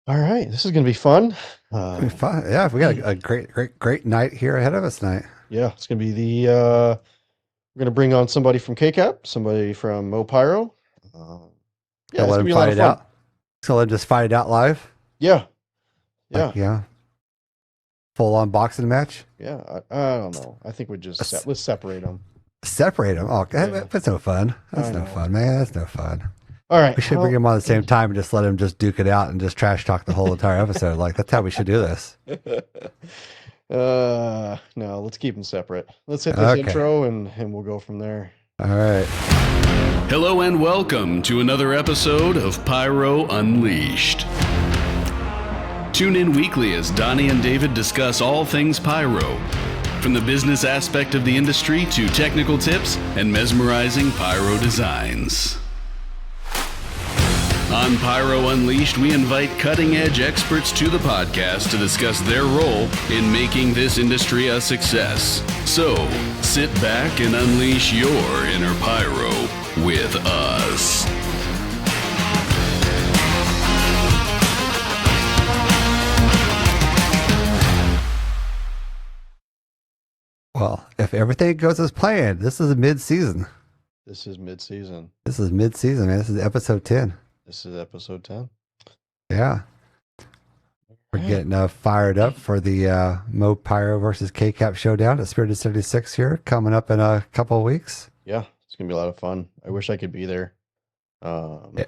All right, this is going to be fun. It'll be fun. Yeah, we got a great night here ahead of us tonight. Yeah, it's going to be we're going to bring on somebody from KCAP, somebody from MoPyro. Uh, yeah, Gonna it's let going to him be a lot fight of it fun. out. So let him just fight it out live, Yeah, like yeah, full on boxing match. yeah. I don't know. I think we just S- let's separate them. Separate them. Oh, Yeah, that's no fun. I That's no know. fun, man. That's no fun. All right. We should bring him on at the same time and just let him just duke it out and just trash talk the whole entire episode. Like that's how we should do this. No, let's keep them separate. Let's hit this Okay. intro and we'll go from there. All right. Hello and welcome to another episode of Pyro Unleashed. Tune in weekly as Donnie and David discuss all things pyro, from the business aspect of the industry to technical tips and mesmerizing pyro designs. On Pyro Unleashed, we invite cutting-edge experts to the podcast to discuss their role in making this industry a success. So, sit back and unleash your inner pyro with us. Well, if everything goes as planned, this is mid-season. This is mid-season. This is mid-season, man. This is episode 10. This is episode 10. Yeah. We're Right. getting fired up for the MoPyro versus KCAP Showdown at Spirit 76 here, coming up in a couple of weeks. Yeah, it's gonna be a lot of fun. I wish I could be there. Yeah.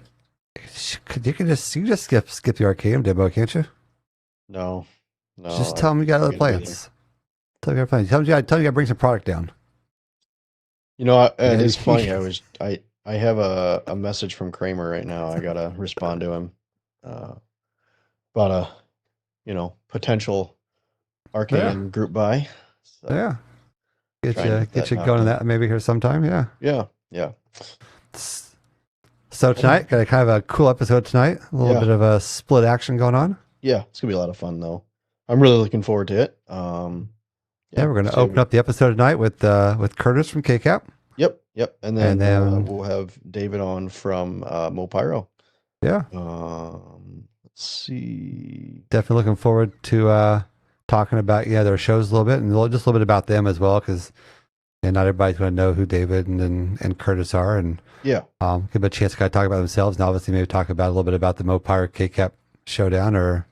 You can just skip the Arcaeum demo, can't you? No, no. Just tell them you got other I'm gonna be plans. Tell them you got plans. Tell them you got to bring some product down. And Yeah, it's funny. I have a message from Kramer right now. I gotta respond to him about a potential Arcane group buy. So Yeah. trying to Get that you going to happen. that maybe here sometime. Yeah. Yeah. So tonight, got a kind of a cool episode tonight. A little Yeah. bit of a split action going on. Yeah, it's gonna be a lot of fun though. I'm really looking forward to it. Yeah, we're going to so- open up the episode tonight with Curtis from KCAP. Yep. And then, And then- we'll have David on from MoPyro. Yeah. Let's see. Definitely looking forward to talking about their shows a little bit and just a little bit about them as well, because not everybody's going to know who David and Curtis are, and Yeah. give them a chance to kind of talk about themselves, and obviously maybe talk about a little bit about the MoPyro KCAP Showdown or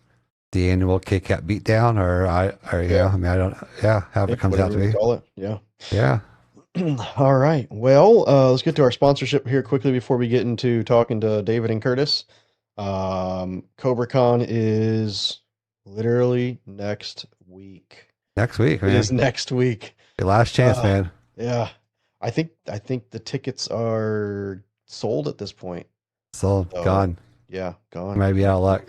the annual KCAP Beatdown, however it comes out to Whatever you be. call it. Yeah. Yeah. All right. Well, let's get to our sponsorship here quickly before we get into talking to David and Curtis. CobraCon is literally next week. Next week, It man. is next week. Your last chance, man. Yeah. I think the tickets are sold at this point. So So, gone. Yeah, gone. Might be out of luck.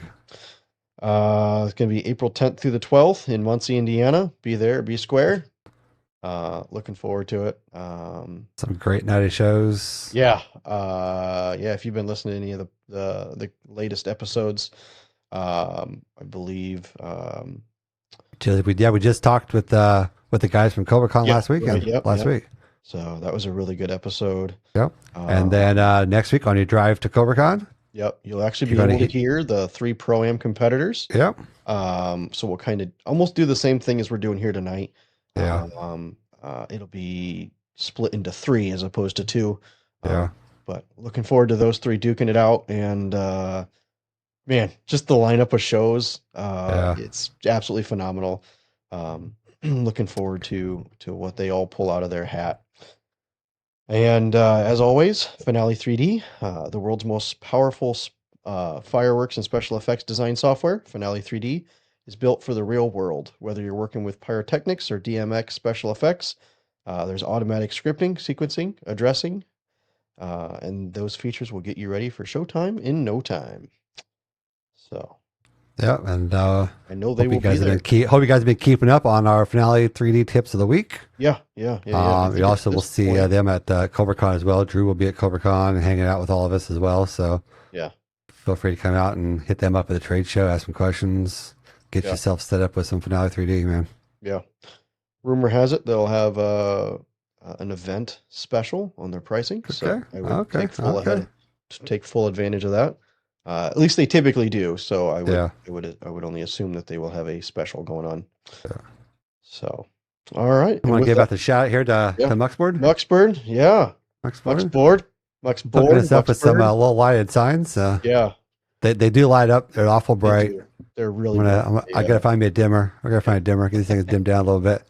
It's gonna be April 10th through the 12th in Muncie, Indiana. Be there, be square. Looking forward to it. Some great night of shows. Yeah. If you've been listening to any of the latest episodes, I believe, We just talked with the guys from CobraCon Yep, last weekend. right, last yep. week. so that was a really good episode. Yep. Uh, And then next week on your drive to CobraCon. Yep, you'll actually You're be gonna able to hear the 3 Pro-Am competitors. Yep. So we'll kind of almost do the same thing as we're doing here tonight. Yeah. It'll be split into 3 as opposed to 2. Yeah. But looking forward to those 3 duking it out, and man, just the lineup of shows. It's absolutely phenomenal. Looking forward to what they all pull out of their hat. And as always, Finale 3D, the world's most powerful fireworks and special effects design software. Finale 3D is built for the real world. Whether you're working with pyrotechnics or DMX special effects, there's automatic scripting, sequencing, addressing, and those features will get you ready for showtime in no time. So Yep. And I know they hope will you guys be there. hope you guys have been keeping up on our Finale 3D tips of the week. Yeah. I think We also at will this see point- them at CobraCon as well. Drew will be at CobraCon and hanging out with all of us as well. So Yeah. feel free to come out and hit them up at the trade show, ask some questions, get Yeah. yourself set up with some Finale 3D, man. Yeah. Rumor has it they'll have an event special on their pricing. So Okay, I would okay, take full okay. take full advantage of that. At least they typically do. So Yeah. I would only assume that they will have a special going on. Yeah. So, all right. I want to give out the shout out here to Muxboard. Muxboard, yeah. Muxboard. Hooking us up with some little lighted signs. Yeah. They do light up. They're awful bright. They're really. I gotta find me a dimmer. I gotta find a dimmer. Get these things dimmed down a little bit.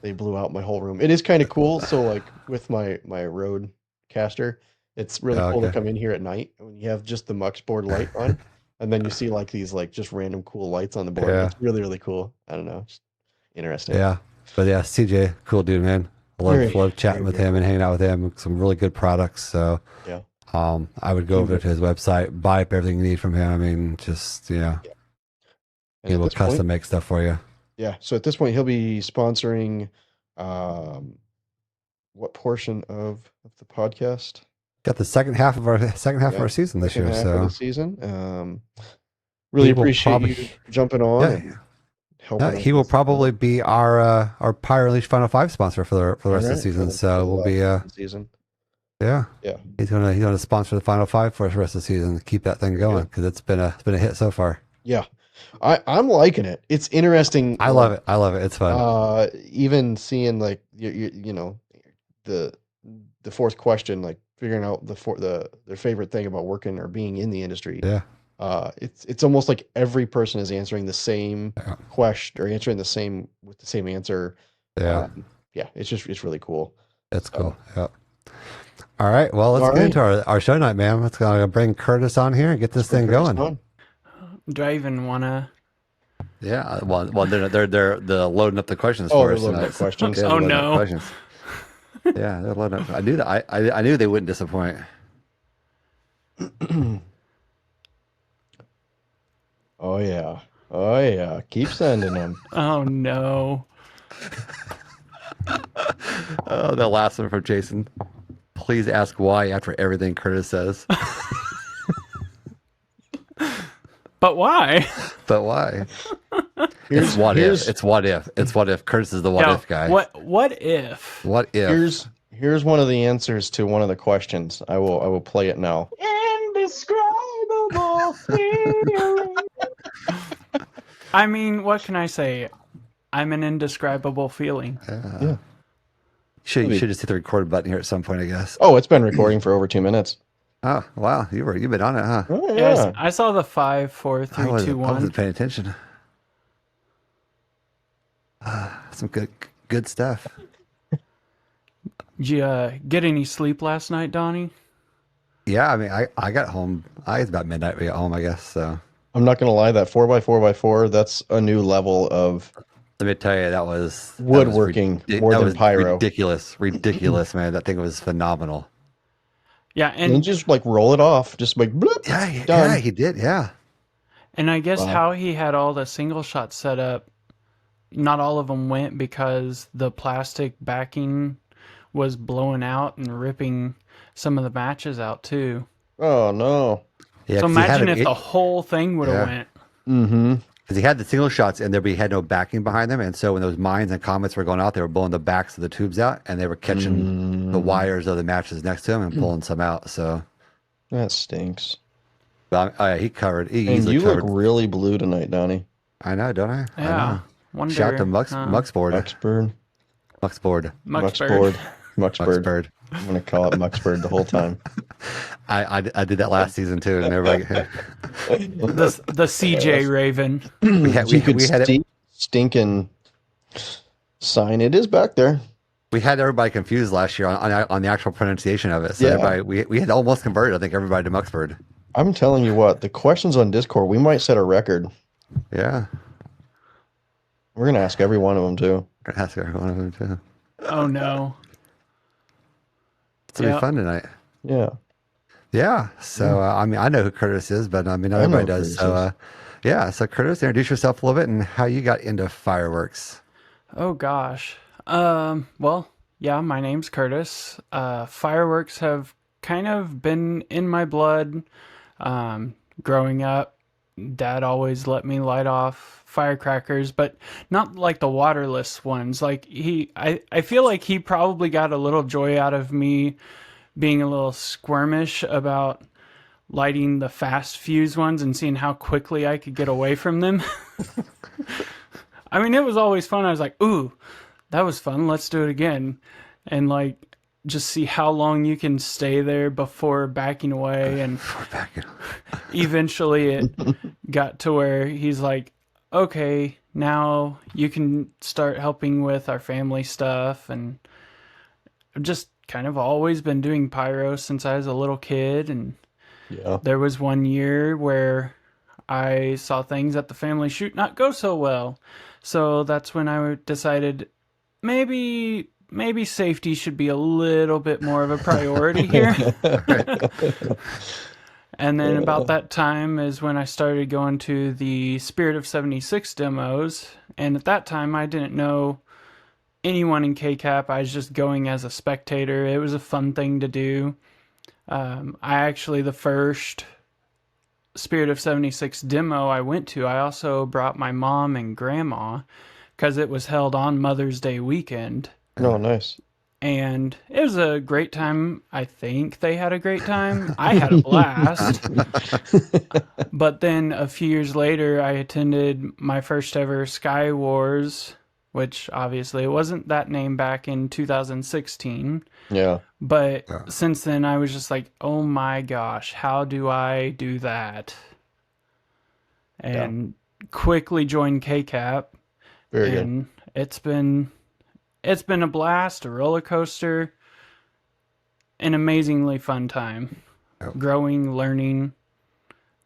They blew out my whole room. It is kind of cool. So like with my road caster, it's really cool to come in here at night when you have just the Muxboard light on, and then you see like these like just random cool lights on the board. Yeah. It's really, really cool. I don't know, just interesting. Yeah, but yeah, CJ, cool dude, man. I love chatting with him and hanging out with him. Some really good products. So yeah. I would go over to his website, buy up everything you need from him. I mean, just, he will custom make stuff for you. Yeah. So at this point, he'll be sponsoring what portion of the podcast? Got the second half of our season this year. So the season. Really appreciate you jumping on. Yeah. He will probably be our Pyro Unleashed Final 5 sponsor for the rest of the season. So we'll be season. Yeah. He's gonna sponsor the Final 5 for us the rest of the season to keep that thing going because it's been a hit so far. Yeah, I'm liking it. It's interesting. I love it. It's fun. Even seeing like you know the fourth question, like figuring out their favorite thing about working or being in the industry. Yeah. It's almost like every person is answering the same question or answering with the same answer. Yeah. It's really cool. That's cool. Yeah. All right. Well, let's get into our show night, man. Let's bring Curtis on here and get this thing going. Do I even want to? Yeah. Well, they're loading up the questions for us tonight. Questions. Oh no. Questions. Yeah, they're loading up. I knew that. I knew they wouldn't disappoint. Oh yeah. Keep sending them. Oh no. Oh, the last one from Jason. Please ask why after everything Curtis says. But why? But why? It's what if. It's what if. It's what if. Curtis is the what if guy. What if? What if? Here's one of the answers to one of the questions. I will play it now. Indescribable feeling. I mean, what can I say? I'm an indescribable feeling. Yeah. You should just hit the record button here at some point, I guess. Oh, it's been recording for over 2 minutes. Oh, wow. You've been on it, huh? Oh, yeah. Yes, I saw the 5, 4, 3, 2, 1. I wasn't paying attention. Some good stuff. Did you get any sleep last night, Donnie? Yeah, I mean, I got home. It's about midnight we got home, I guess. So I'm not going to lie, that 4x4x4, that's a new level of... Let me tell you, that was... woodworking more than pyro. Ridiculous, man. That thing was phenomenal. Yeah, and just like roll it off, just like bloop, done. Yeah, he did, yeah. And I guess how he had all the single shots set up, not all of them went because the plastic backing was blowing out and ripping some of the matches out too. Oh no! Yeah, so imagine if the whole thing would have went. Mm-hmm. Because he had the single shots and he had no backing behind them, and so when those mines and comets were going out, they were blowing the backs of the tubes out, and they were catching the wires of the matches next to him and pulling some out. So that stinks. But he covered. And you look really blue tonight, Donnie. I know, don't I? Yeah. I know. Shout out to Muxboard. Muxboard. I'm going to call it Muxboard the whole time. I did that last season too, and everybody. the CJ Raven. we had a stinking sign. It is back there. We had everybody confused last year on the actual pronunciation of it. So everybody, we had almost converted, I think, everybody to Muxboard. I'm telling you what, the questions on Discord, we might set a record. Yeah. We're going to ask every one of them too. Oh no. It's going to be fun tonight. Yeah. Yeah. So, I mean, I know who Curtis is, but I mean, not everybody does. So, so Curtis, introduce yourself a little bit and how you got into fireworks. Oh gosh. Well, yeah, my name's Curtis. Fireworks have kind of been in my blood. Growing up, Dad always let me light off firecrackers, but not like the waterless ones. Like I feel like he probably got a little joy out of me being a little squirmish about lighting the fast fuse ones and seeing how quickly I could get away from them. I mean, it was always fun. I was like, ooh, that was fun. Let's do it again. And like, just see how long you can stay there before backing away. And eventually it got to where he's like, okay, now you can start helping with our family stuff. And I've just kind of always been doing pyro since I was a little kid. And there was one year where I saw things at the family shoot not go so well. So that's when I decided maybe safety should be a little bit more of a priority here. And then about that time is when I started going to the Spirit of 76 demos. And at that time, I didn't know anyone in KCAP. I was just going as a spectator. It was a fun thing to do. The first Spirit of 76 demo I went to, I also brought my mom and grandma because it was held on Mother's Day weekend. Oh, nice. And it was a great time. I think they had a great time. I had a blast. But then a few years later, I attended my first ever Sky Wars, which obviously it wasn't that name back in 2016. Yeah. But since then, I was just like, oh my gosh, how do I do that? And quickly joined KCAP. Very good. And it's been a blast, a roller coaster, an amazingly fun time. Growing, learning,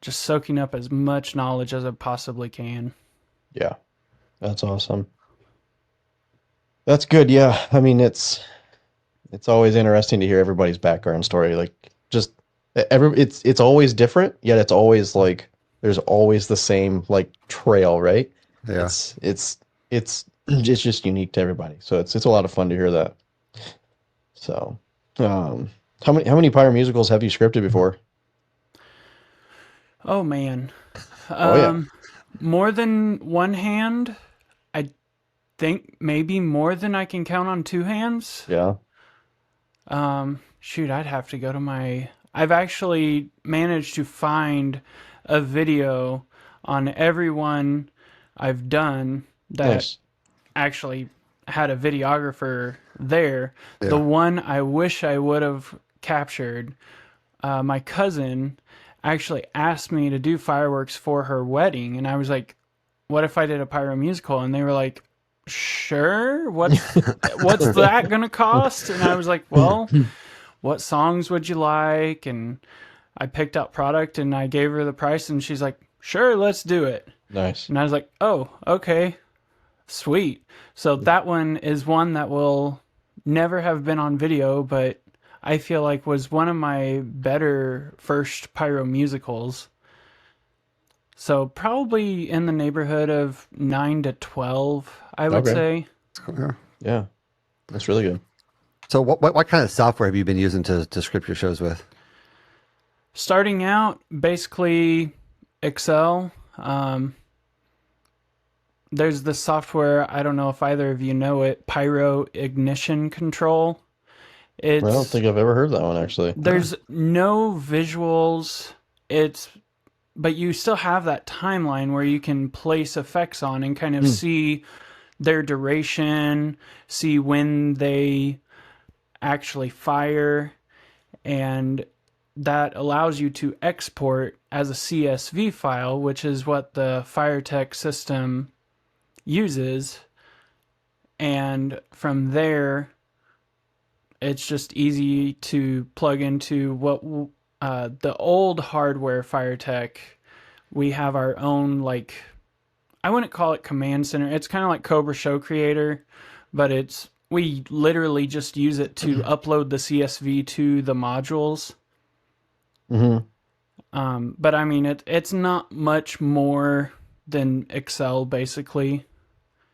just soaking up as much knowledge as I possibly can. Yeah, that's awesome. That's good. Yeah, I mean, it's always interesting to hear everybody's background story. Like, just it's always different, yet it's always like there's always the same like trail, right? Yeah. It's just unique to everybody. So it's a lot of fun to hear that. So, how many pyro musicals have you scripted before? Oh man. Yeah. More than one hand. I think maybe more than I can count on two hands. Yeah. Shoot, I'd have to go to I've actually managed to find a video on every one I've done that actually had a videographer there. Yeah. The one I wish I would have captured, my cousin actually asked me to do fireworks for her wedding, and I was like, what if I did a pyro musical? And they were like, sure, what's that gonna cost? And I was like, well, what songs would you like? And I picked out product and I gave her the price, and she's like, sure, let's do it. Nice. And I was like, oh, okay, sweet. So that one is one that will never have been on video, but I feel like was one of my better first pyro musicals. So probably in the neighborhood of 9 to 12, I would say. Yeah, that's really good. So what kind of software have you been using to script your shows with? Starting out, basically Excel. There's the software, I don't know if either of you know it, Pyro Ignition Control. I don't think I've ever heard that one, actually. There's no visuals, but you still have that timeline where you can place effects on and kind of see their duration, see when they actually fire, and that allows you to export as a CSV file, which is what the FireTech system uses. And from there, it's just easy to plug into what the old hardware FireTech. We have our own, like, I wouldn't call it command center. It's kind of like Cobra Show Creator, but we literally just use it to upload the CSV to the modules. Mm-hmm. But I mean, it's not much more than Excel, basically.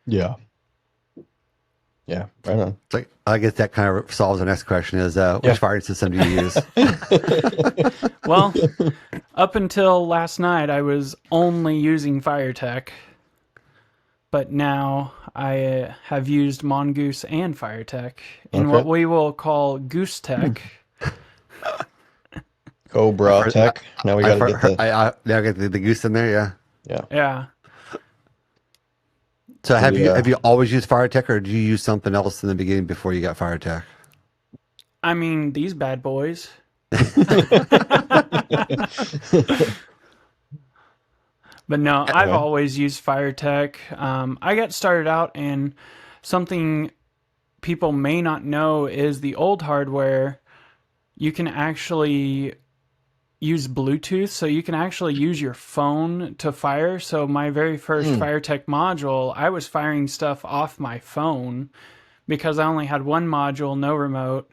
Yeah. Yeah, right on. So I guess that kind of solves the next question is, which fire system do you use? Well, up until last night, I was only using FireTech. But now I have used Mongoose and FireTech in what we will call Goose Tech. Cobra Tech. Now we got to get the... now get the goose in there, yeah. Yeah. Yeah. So have you always used Fire Tech, or did you use something else in the beginning before you got Fire Tech? I mean, these bad boys. But no, I've always used Fire Tech. I got started out, and something people may not know is the old hardware. You can actually use Bluetooth, so you can actually use your phone to fire. So my very first Fire Tech module, I was firing stuff off my phone because I only had one module, no remote.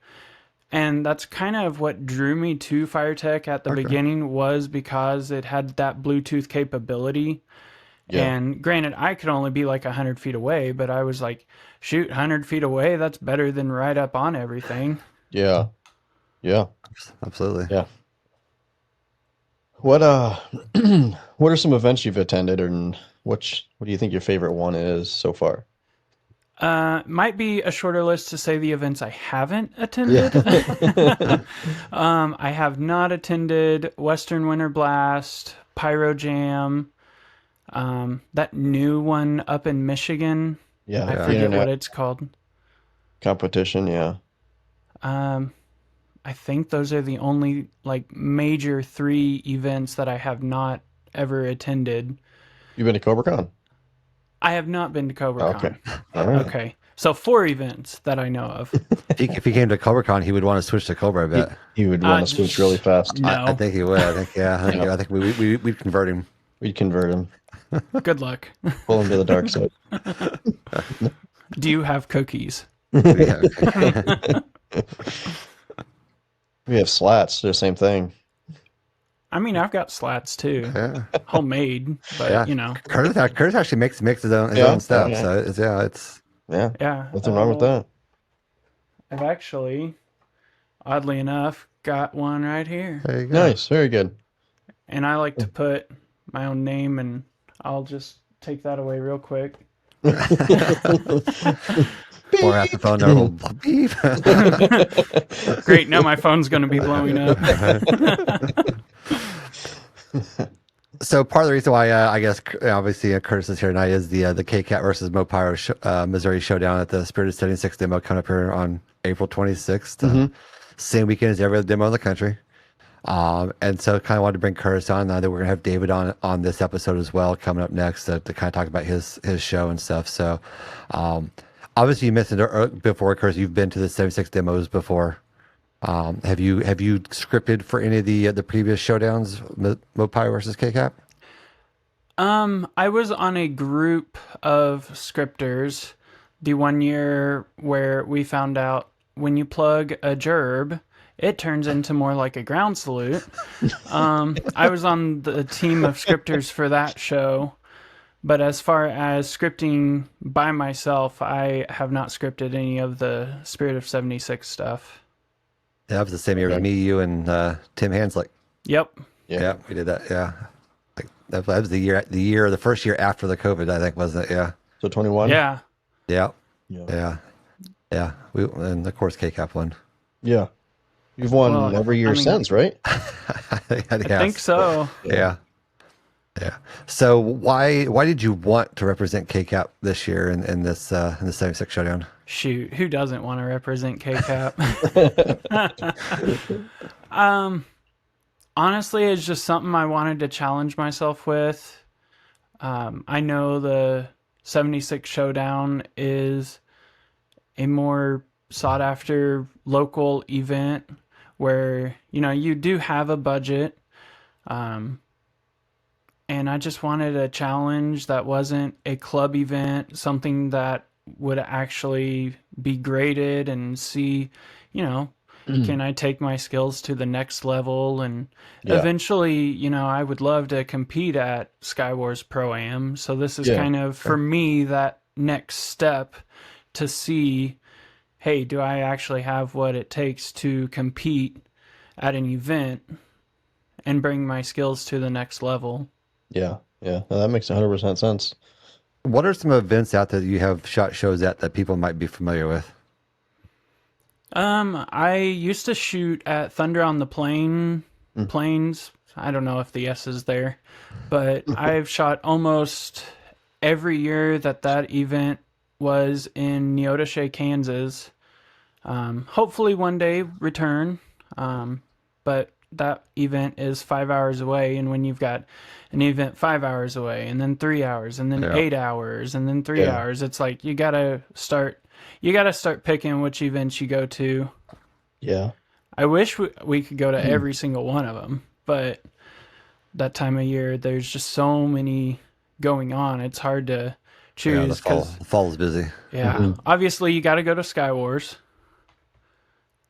And that's kind of what drew me to Fire Tech at the beginning, was because it had that Bluetooth capability. Yeah. And granted, I could only be like 100 feet away, but I was like, shoot, 100 feet away, that's better than right up on everything. Yeah. Yeah. Absolutely. Yeah. What what are some events you've attended, and what do you think your favorite one is so far? Might be a shorter list to say the events I haven't attended. Yeah. I have not attended Western Winter Blast, Pyro Jam, that new one up in Michigan. Yeah. I forget what it's called. Competition, yeah. I think those are the only like major 3 events that I have not ever attended. You've been to CobraCon? I have not been to CobraCon. Okay. All right. Okay. So 4 events that I know of. If he came to CobraCon, he would want to switch to Cobra, I bet. He would want to switch really fast. No. I think he would. I think we'd convert him. We'd convert him. Good luck. Pull him to the dark side. Do you have cookies? We have slats. They're the same thing. I mean, I've got slats too. Yeah. Homemade, but you know. Curtis actually makes his own stuff. Yeah. So it's Yeah. Nothing wrong with that. I've actually, oddly enough, got one right here. there you go. Nice. Very good. And I like to put my own name, and I'll just take that away real quick. Or at the phone number. Beep. Great. Now my phone's going to be blowing up. So part of the reason why I guess obviously Curtis is here tonight is the KCAP versus MoPyro Missouri Showdown at the Spirit of 76 demo coming up here on April 26th. Same weekend as every other demo in the country. And so kind of wanted to bring Curtis on. That we're going to have David on this episode as well coming up next to kind of talk about his show and stuff. So obviously you mentioned before, Curtis, you've been to the 76 demos before. Have you scripted for any of the previous showdowns, MoPyro versus KCAP? I was on a group of scripters the one year where we found out when you plug a gerb, it turns into more like a ground salute. I was on the team of scripters for that show, but as far as scripting by myself, I have not scripted any of the Spirit of 76 stuff. Yeah, that was the same year with me, you, and Tim Hanslick. Yep. Yeah, we did that. Yeah, that was the first year after the COVID, I think, wasn't it? Yeah. So 21. Yeah. Yeah. And of course KCAP won. Yeah. You've won every year since, right? I think so. Yeah. So why did you want to represent KCAP this year in the 76 Showdown? Shoot, who doesn't want to represent KCAP? Honestly, it's just something I wanted to challenge myself with. I know the 76 Showdown is a more sought after local event where, you do have a budget. And I just wanted a challenge that wasn't a club event, something that would actually be graded and see, can I take my skills to the next level? And eventually, I would love to compete at Skywars Pro-Am. So this is kind of, for me, that next step to see, hey, do I actually have what it takes to compete at an event and bring my skills to the next level? Yeah. No, that makes 100% sense. What are some events out there that you have shot shows at that people might be familiar with? I used to shoot at Thunder on the Plain Plains. I don't know if the S is there, but I've shot almost every year that event was in Neodesha, Kansas. Hopefully one day return. But that event is 5 hours away, and when you've got an event 5 hours away, and then 3 hours, and then 8 hours, and then 3 hours, it's like you gotta start picking which events you go to. Yeah. I wish we could go to every single one of them, but that time of year, there's just so many going on. It's hard to choose. Yeah, the fall is busy. Yeah, obviously you got to go to Sky Wars.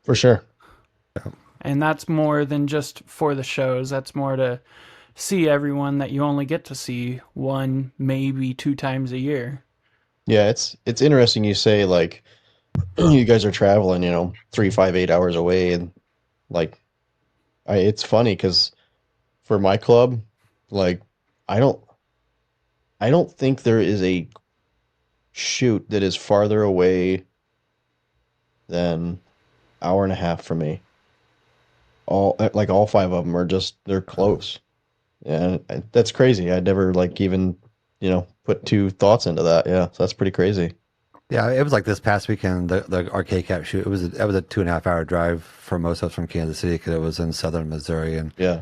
For sure. And that's more than just for the shows. That's more to see everyone that you only get to see 1, maybe 2 times a year. Yeah, it's interesting you say, like, you guys are traveling, 3, 5, 8 hours away, and like, it's funny because for my club, like, I don't think there is a shoot that is farther away than hour and a half from me. All 5 of them are they're close. And that's crazy. I'd never even, put 2 thoughts into that. Yeah, so that's pretty crazy. Yeah, it was like this past weekend, our KCAP shoot. It was a 2.5 hour drive for most of us from Kansas City because it was in southern Missouri. And yeah,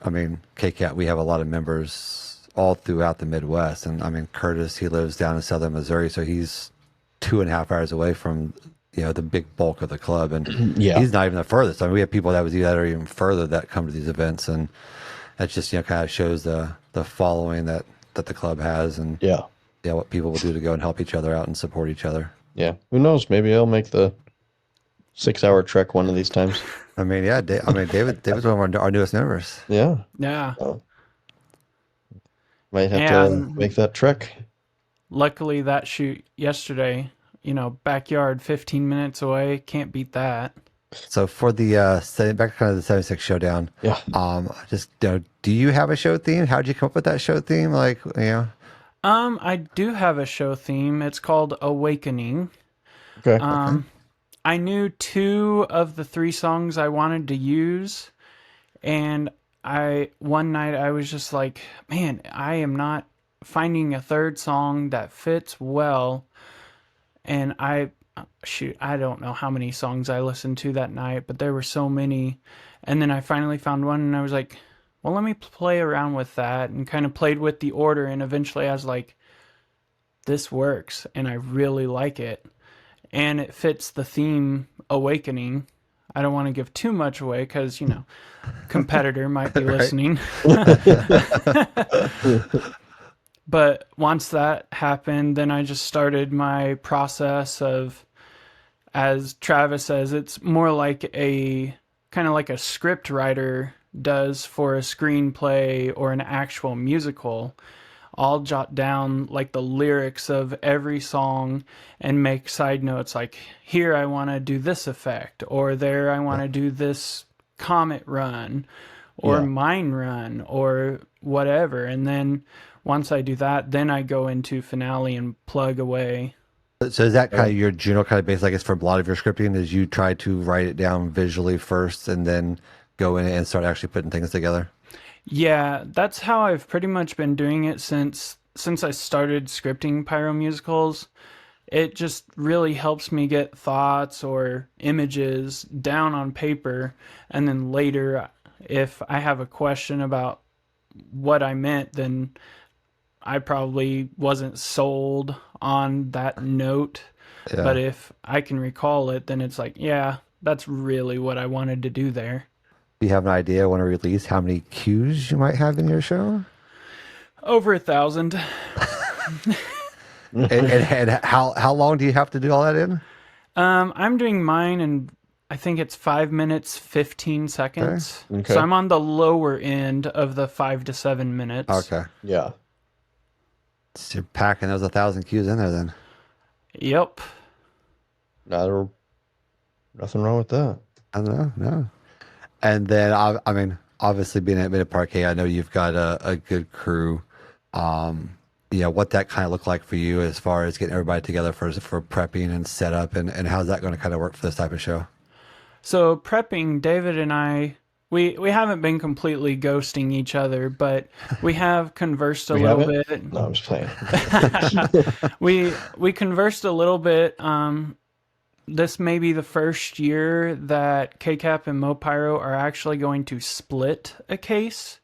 I mean, KCAP, we have a lot of members all throughout the Midwest. And I mean, Curtis, he lives down in southern Missouri, so he's 2.5 hours away from the big bulk of the club, and he's not even the furthest. I mean, we have people that are even further that come to these events, and that just kind of shows the following that the club has, and what people will do to go and help each other out and support each other. Yeah, who knows? Maybe I'll make the 6-hour trek one of these times. I mean, David's one of our newest members. Yeah. Might have to make that trek. Luckily, that shoot yesterday, backyard 15 minutes away, can't beat that. So for the back kind of the 76 Showdown, just do you have a show theme? How did you come up with that show theme? I do have a show theme. It's called Awakening. Okay. I knew 2 of the 3 songs I wanted to use, and one night I was just like, man, I am not finding a 3rd song that fits well. And I don't know how many songs I listened to that night, but there were so many. And then I finally found one, and I was like, well, let me play around with that, and kind of played with the order. And eventually I was like, this works, and I really like it. And it fits the theme Awakening. I don't want to give too much away because, competitor might be listening. But once that happened, then I just started my process of, as Travis says, it's more like a kind of like a script writer does for a screenplay or an actual musical. I'll jot down like the lyrics of every song and make side notes like, here I want to do this effect, or there I want to do this comet run or mine run or whatever. And then once I do that, then I go into finale and plug away. So is that kind of your general kind of base, I guess, for a lot of your scripting, is you try to write it down visually first and then go in and start actually putting things together? Yeah, that's how I've pretty much been doing it since I started scripting Pyro musicals. It just really helps me get thoughts or images down on paper, and then later, if I have a question about what I meant, then I probably wasn't sold on that note. Yeah. But if I can recall it, then it's like, yeah, that's really what I wanted to do there. Do you have an idea when to release how many cues you might have in your show? Over 1,000. and how long do you have to do all that in? I'm doing mine, and I think it's 5 minutes, 15 seconds. Okay. So I'm on the lower end of the 5 to 7 minutes. Okay. Yeah. So you're packing those 1,000 cues in there then. Yep. Nothing wrong with that. I don't know. No. And then, I mean, obviously being at Minute Parquet, I know you've got a good crew. What that kind of looked like for you as far as getting everybody together for prepping and setup, and how's that going to kind of work for this type of show? So prepping, David and I We haven't been completely ghosting each other, but we have conversed a We little haven't? bit. No, I'm just playing. We conversed a little bit. This may be the first year that KCAP and MoPyro are actually going to split a case.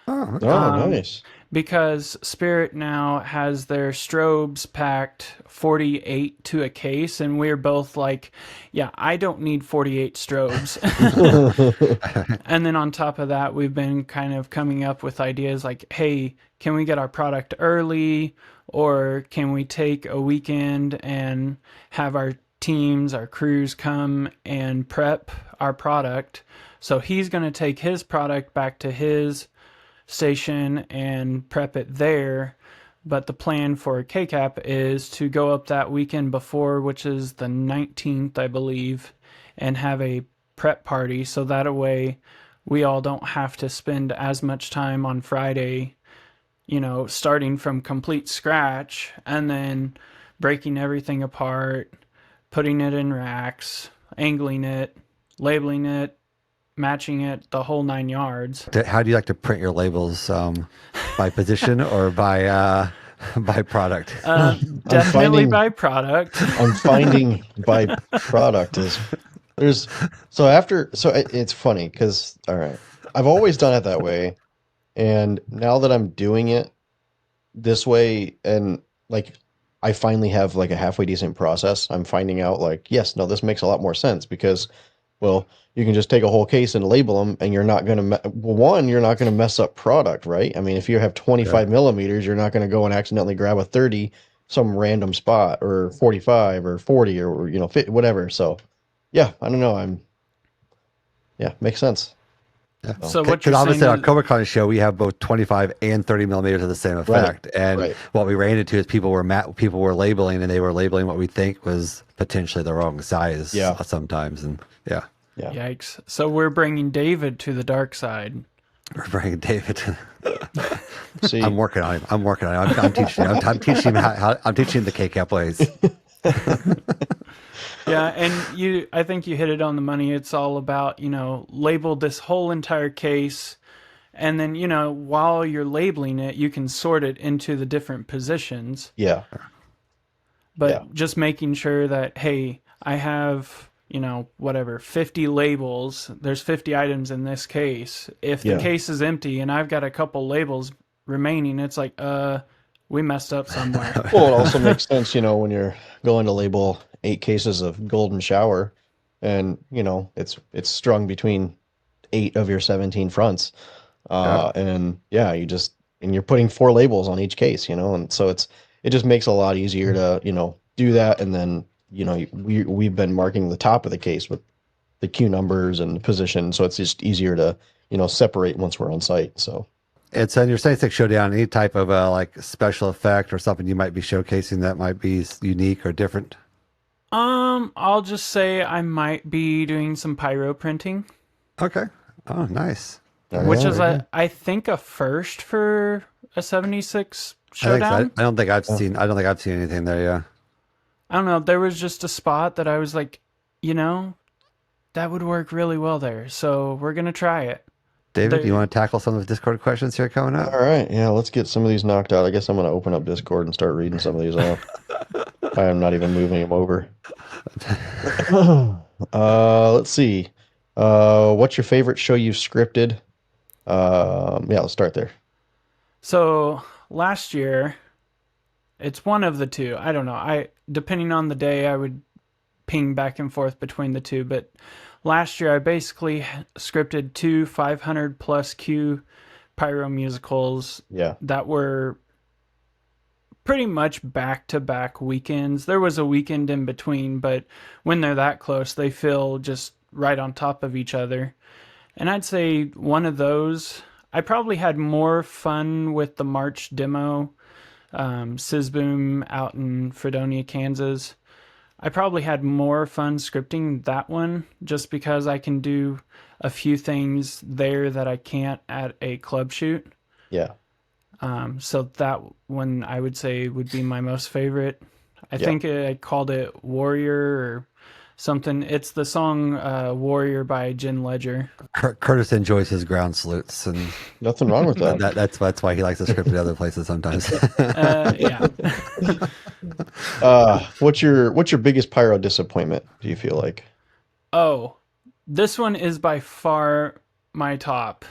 Oh, Nice. Because Spirit now has their strobes packed 48 to a case, and we're both like, yeah, I don't need 48 strobes. And then on top of that, we've been kind of coming up with ideas like, hey, can we get our product early? Or can we take a weekend and have our teams, our crews come and prep our product? So he's going to take his product back to his station and prep it there. But the plan for KCAP is to go up that weekend before, which is the 19th, I believe, and have a prep party. So that way we all don't have to spend as much time on Friday, starting from complete scratch and then breaking everything apart, putting it in racks, angling it, labeling it, matching it, the whole 9 yards. How do you like to print your labels? By position or by product? Definitely by product. I'm finding by product is it's funny because all right, I've always done it that way, and now that I'm doing it this way, and like I finally have like a halfway decent process, I'm finding out like yes, no, this makes a lot more sense because well, you can just take a whole case and label them, and you're not going to, you're not going to mess up product, right? I mean, if you have 25 millimeters, you're not going to go and accidentally grab a 30 some random spot, or 45 or 40 or, 50, whatever. So, yeah, I don't know. Makes sense. Yeah. So what you're obviously saying our is, Comic-Con show, we have both 25 and 30 millimeters of the same effect. And what we ran into is people were labeling, and they were labeling what we think was potentially the wrong size sometimes. And yeah. Yikes. So we're bringing David to the dark side. We're bringing David. See, I'm working on him. I'm teaching him. I'm teaching him I'm teaching him the KCAP ways. Yeah, and I think you hit it on the money. It's all about, label this whole entire case, and then, while you're labeling it, you can sort it into the different positions. Yeah. But just making sure that, hey, I have, 50 labels. There's 50 items in this case. If the case is empty and I've got a couple labels remaining, it's like, we messed up somewhere. Well, it also makes sense, when you're going to label 8 cases of Golden Shower, and it's strung between 8 of your 17 fronts, and you're putting 4 labels on each case, and so it just makes it a lot easier to do that, and then we've been marking the top of the case with the Q numbers and the position, so it's just easier to separate once we're on site. So. It's in your 76 Showdown, any type of like special effect or something you might be showcasing that might be unique or different? I'll just say I might be doing some pyro printing. Okay. Oh, nice. Which is I think a first for a 76 Showdown. I don't think I've seen anything there. Yeah. I don't know. There was just a spot that I was like, that would work really well there. So we're gonna try it. David, do you want to tackle some of the Discord questions here coming up? All right. Yeah, let's get some of these knocked out. I guess I'm going to open up Discord and start reading some of these off. I am not even moving them over. Let's see. What's your favorite show you've scripted? Let's start there. So last year, it's one of the two. I don't know. Depending on the day, I would ping back and forth between the two, but last year, I basically scripted 2 500 plus Q pyro musicals that were pretty much back-to-back weekends. There was a weekend in between, but when they're that close, they feel just right on top of each other. And I'd say one of those, I probably had more fun with the March demo, Sizboom out in Fredonia, Kansas. I probably had more fun scripting that one just because I can do a few things there that I can't at a club shoot. Yeah. So that one I would say would be my most favorite. I think I called it Warrior or something. It's the song Warrior by Jen Ledger. Curtis enjoys his ground salutes, and Nothing wrong with that. that's why he likes to script it other places sometimes. Yeah. What's your biggest pyro disappointment, do you feel like? Oh, this one is by far my top.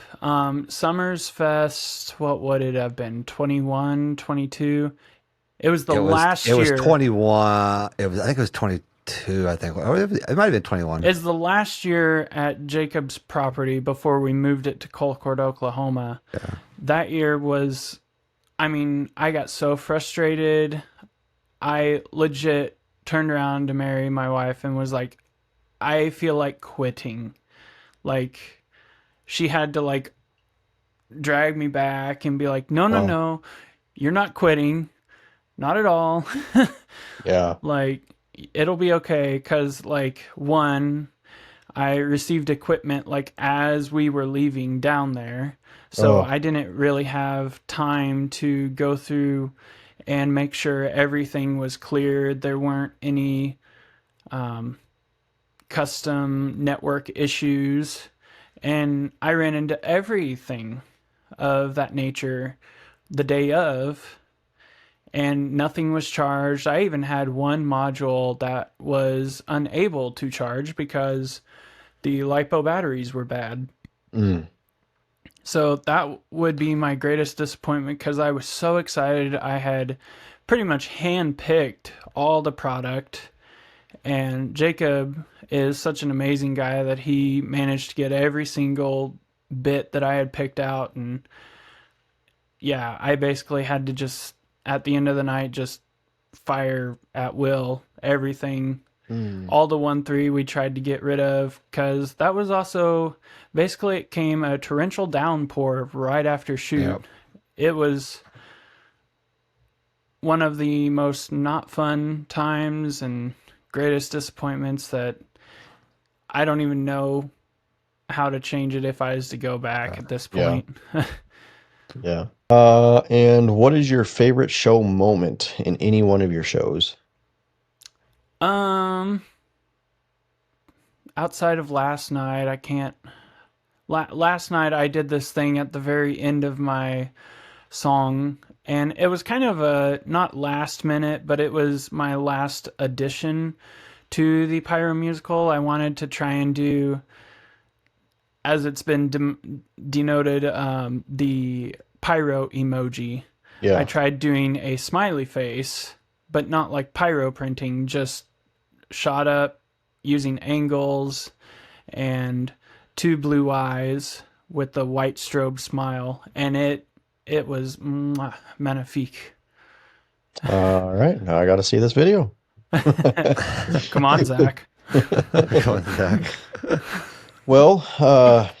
Summers Fest, what would it have been? 21, 22? It was last year. It was 21. I think it was 22, I think. Or it might have been 21. It's the last year at Jacob's property before we moved it to Colcord, Oklahoma. Yeah. That year was, I got so frustrated. I legit turned around to Mary, my wife, and was like, I feel like quitting. Like, she had to like drag me back and be like, no, you're not quitting. Not at all. Yeah. Like, it'll be okay. Because, like, one, I received equipment, like, as we were leaving down there. So I didn't really have time to go through and make sure everything was cleared. There weren't any custom network issues. And I ran into everything of that nature the day of, and nothing was charged. I even had one module that was unable to charge because the LiPo batteries were bad. So that would be my greatest disappointment, because I was so excited. I had pretty much hand-picked all the product, and Jacob is such an amazing guy that he managed to get every single bit that I had picked out. And yeah, I basically had to just, at the end of the night, just fire at will everything. All the 1.3 we tried to get rid of, because that was also, basically it came a torrential downpour right after shoot. Yep. It was one of the most not fun times and greatest disappointments that I don't even know how to change it if I was to go back at this point. Yeah. And what is your favorite show moment in any one of your shows? Outside of last night, I can't. Last night I did this thing at the very end of my song, and it was kind of a, not last minute, but it was my last addition to the Pyro musical. I wanted to try and do, as it's been denoted, the Pyro emoji. Yeah. I tried doing a smiley face, but not like pyro printing, just shot up using angles and two blue eyes with the white strobe smile, and it was magnifique. All right, now I got to see this video. Come on, Zach. Come on, Zach. Well,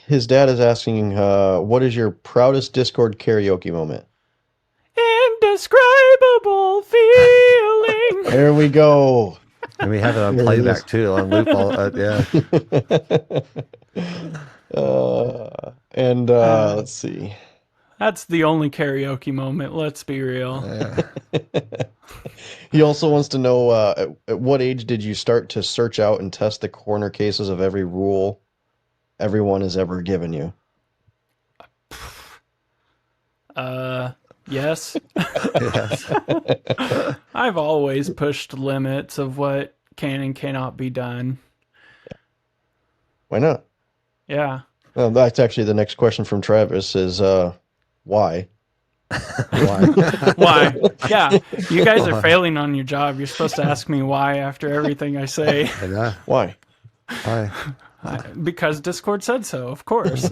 his dad is asking, what is your proudest Discord karaoke moment? Indescribable feeling. There we go. And we have it on playback too, on loop. Let's see. That's the only karaoke moment, let's be real. He also wants to know, at what age did you start to search out and test the corner cases of every rule everyone has ever given you? Yes. Yes. I've always pushed limits of what can and cannot be done. Why not? Yeah. Well, that's actually the next question from Travis is, why? Why? Why? Yeah. You guys are failing on your job. You're supposed to ask me why after everything I say. Yeah. Why? Why? Because Discord said so, of course.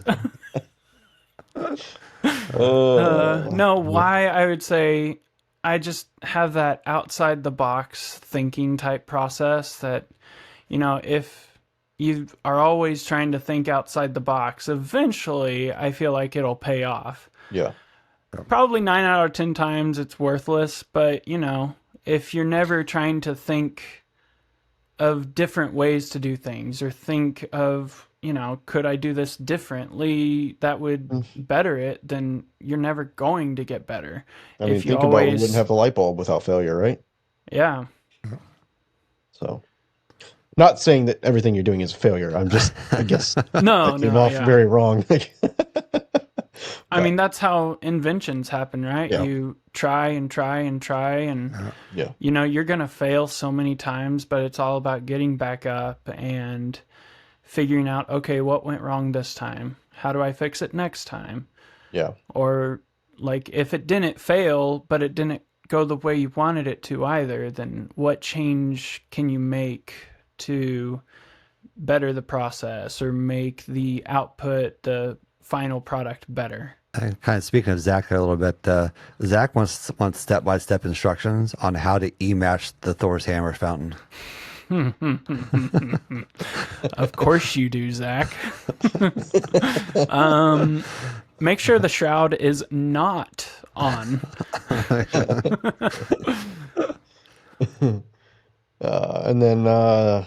No, why? I would say I just have that outside the box thinking type process that, if you are always trying to think outside the box, eventually I feel like it'll pay off. Yeah. Probably 9 out of 10 times it's worthless, but if you're never trying to think of different ways to do things, or think of, could I do this differently that would better it, then you're never going to get better. I mean, think about it, we wouldn't have the light bulb without failure, right? Yeah. So, Not saying that everything you're doing is a failure. I'm just, I guess, No, that came off very wrong. I mean, that's how inventions happen, right? Yeah. You try and try and try, and Yeah. you know, you're going to fail so many times, but it's all about getting back up and figuring out, okay, what went wrong this time? How do I fix it next time? Yeah. Or like if it didn't fail, but it didn't go the way you wanted it to either, then what change can you make to better the process or make the output, the final product better? And kind of speaking of Zach there a little bit, Zach wants step-by-step instructions on how to E-match the Thor's Hammer fountain. Of course you do, Zach. Make sure the shroud is not on. And then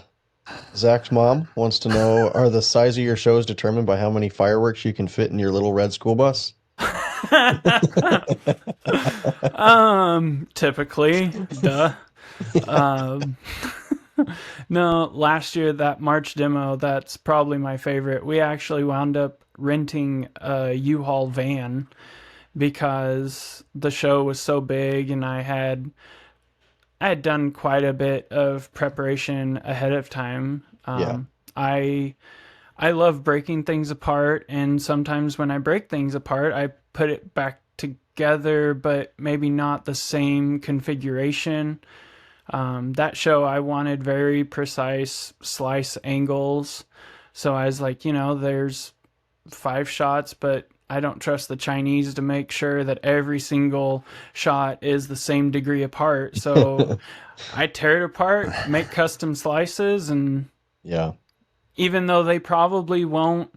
Zach's mom wants to know, are the size of your shows determined by how many fireworks you can fit in your little red school bus? Typically, duh. No, last year, that March demo, that's probably my favorite. We actually wound up renting a U-Haul van because the show was so big, and I had done quite a bit of preparation ahead of time. I love breaking things apart, and sometimes when I break things apart, I put it back together, but maybe not the same configuration. That show, I wanted very precise slice angles. So I was like, you know, there's 5 shots, but I don't trust the Chinese to make sure that every single shot is the same degree apart. So I tear it apart, make custom slices, and even though it probably won't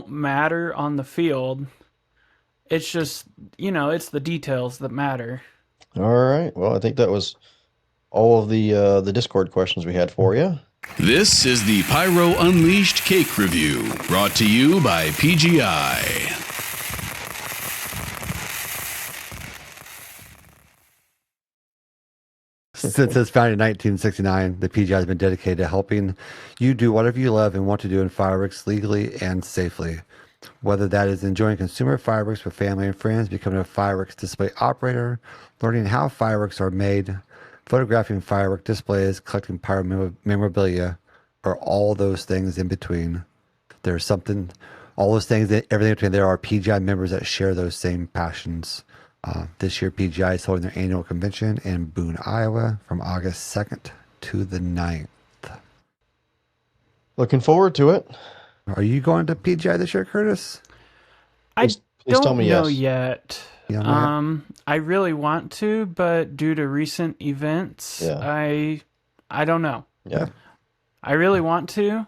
matter on the field, it's just, you know, it's the details that matter. All right. Well, I think that was all of the Discord questions we had for you. This is the Pyro Unleashed Cake Review, brought to you by PGI. Since its founding in 1969, the PGI has been dedicated to helping you do whatever you love and want to do in fireworks legally and safely. Whether that is enjoying consumer fireworks with family and friends, becoming a fireworks display operator, learning how fireworks are made, photographing firework displays, collecting pyro memorabilia, or all those things in between. There's something, all those things, everything in between. There are PGI members that share those same passions. This year, PGI is holding their annual convention in Boone, Iowa from August 2nd to the 9th. Looking forward to it. Are you going to PGI this year, Curtis? Please don't tell me know yes. yet. I really want to, but due to recent events, I don't know. Yeah. I really want to.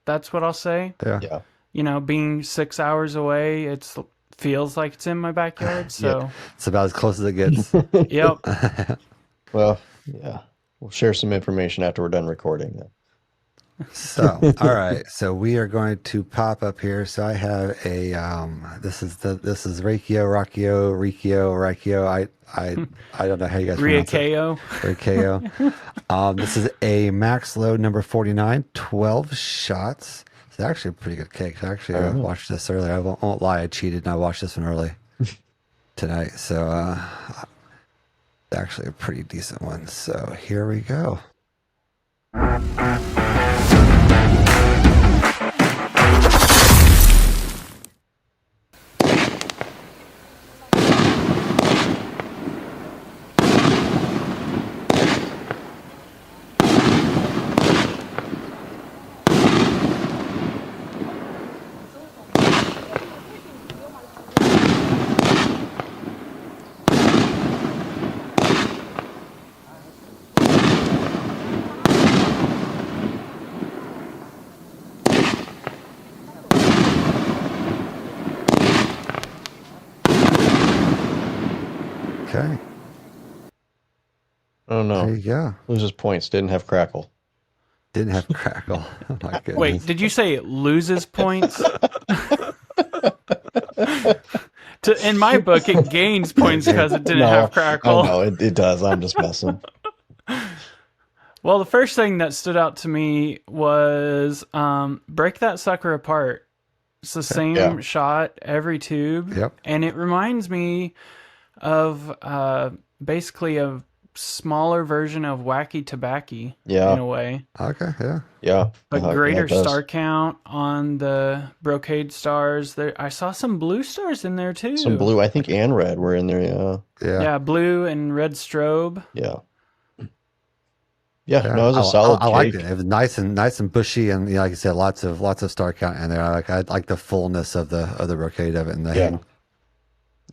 That's what I'll say. Yeah. You know, being 6 hours away, it feels like it's in my backyard. So it's about as close as it gets. Yep. Well, yeah. We'll share some information after we're done recording. Then. So, all right. So we are going to pop up here. So I have a this is RIAKEO. I don't know how you guys pronounce it. RIAKEO. This is a max load number 49, 12 shots. It's actually a pretty good cake. Actually, I watched this earlier. I won't lie, I cheated and I watched this one early tonight. So actually a pretty decent one. So here we go. Okay. Oh no. There you go. Loses points. Didn't have crackle. Didn't have crackle. Oh my goodness. Wait, did you say it loses points? In my book, it gains points because it didn't have crackle. No, it does. I'm just messing. Well, the first thing that stood out to me was break that sucker apart. It's the same shot every tube. Yep. And it reminds me of basically a smaller version of Wacky Tobacco in a way. Okay, yeah. Yeah. But greater star count on the brocade stars. There, I saw some blue stars in there too. Some blue, I think, and red were in there, Yeah, blue and red strobe. Yeah. Yeah, no, it was a solid I cake. liked it. It was nice and bushy, and like you said, lots of star count in there. I like the fullness of the brocade of it in the hang.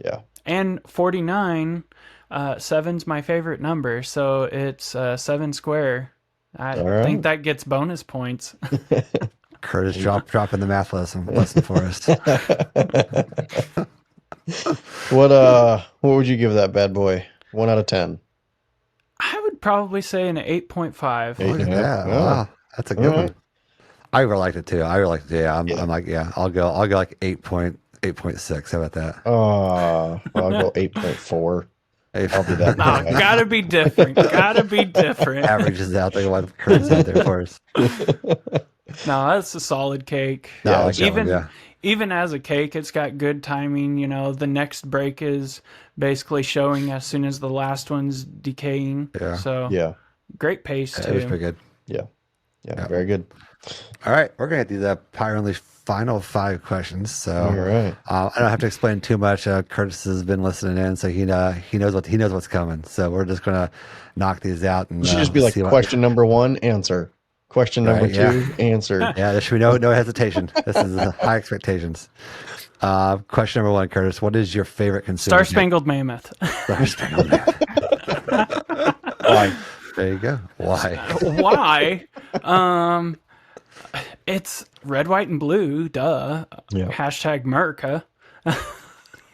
Yeah. And 49, 7's my favorite number, so it's 7 square. I think that gets bonus points. Curtis dropping the math lesson for us. What would you give that bad boy? 1 out of 10. I would probably say an 8.5. Look at that! Wow, that's a good one. I really liked it too. Yeah, I'm like, I'll go like 8.6. How about that? I'll go 8.4. I'll be that. Gotta be different. Averages out there. What Curtis out there for us? No, that's a solid cake. No, Even as a cake, it's got good timing. You know, the next break is basically showing as soon as the last one's decaying. Yeah. So great pace too. It was pretty good. Yeah, very good. All right, we're gonna do the Pyro Unleashed final 5 questions. So all right. I don't have to explain too much. Curtis has been listening in, so he knows what's coming. So we're just gonna knock these out. And it should just be like question number 1, answer. Question number 2, answer. Yeah, there should be no hesitation. This is high expectations. Question number 1, Curtis. What is your favorite consumer? Star Spangled Mammoth. Star Spangled Mammoth. Why? There you go. Why? Why? It's red, white, and blue. Duh. Yeah. Hashtag America.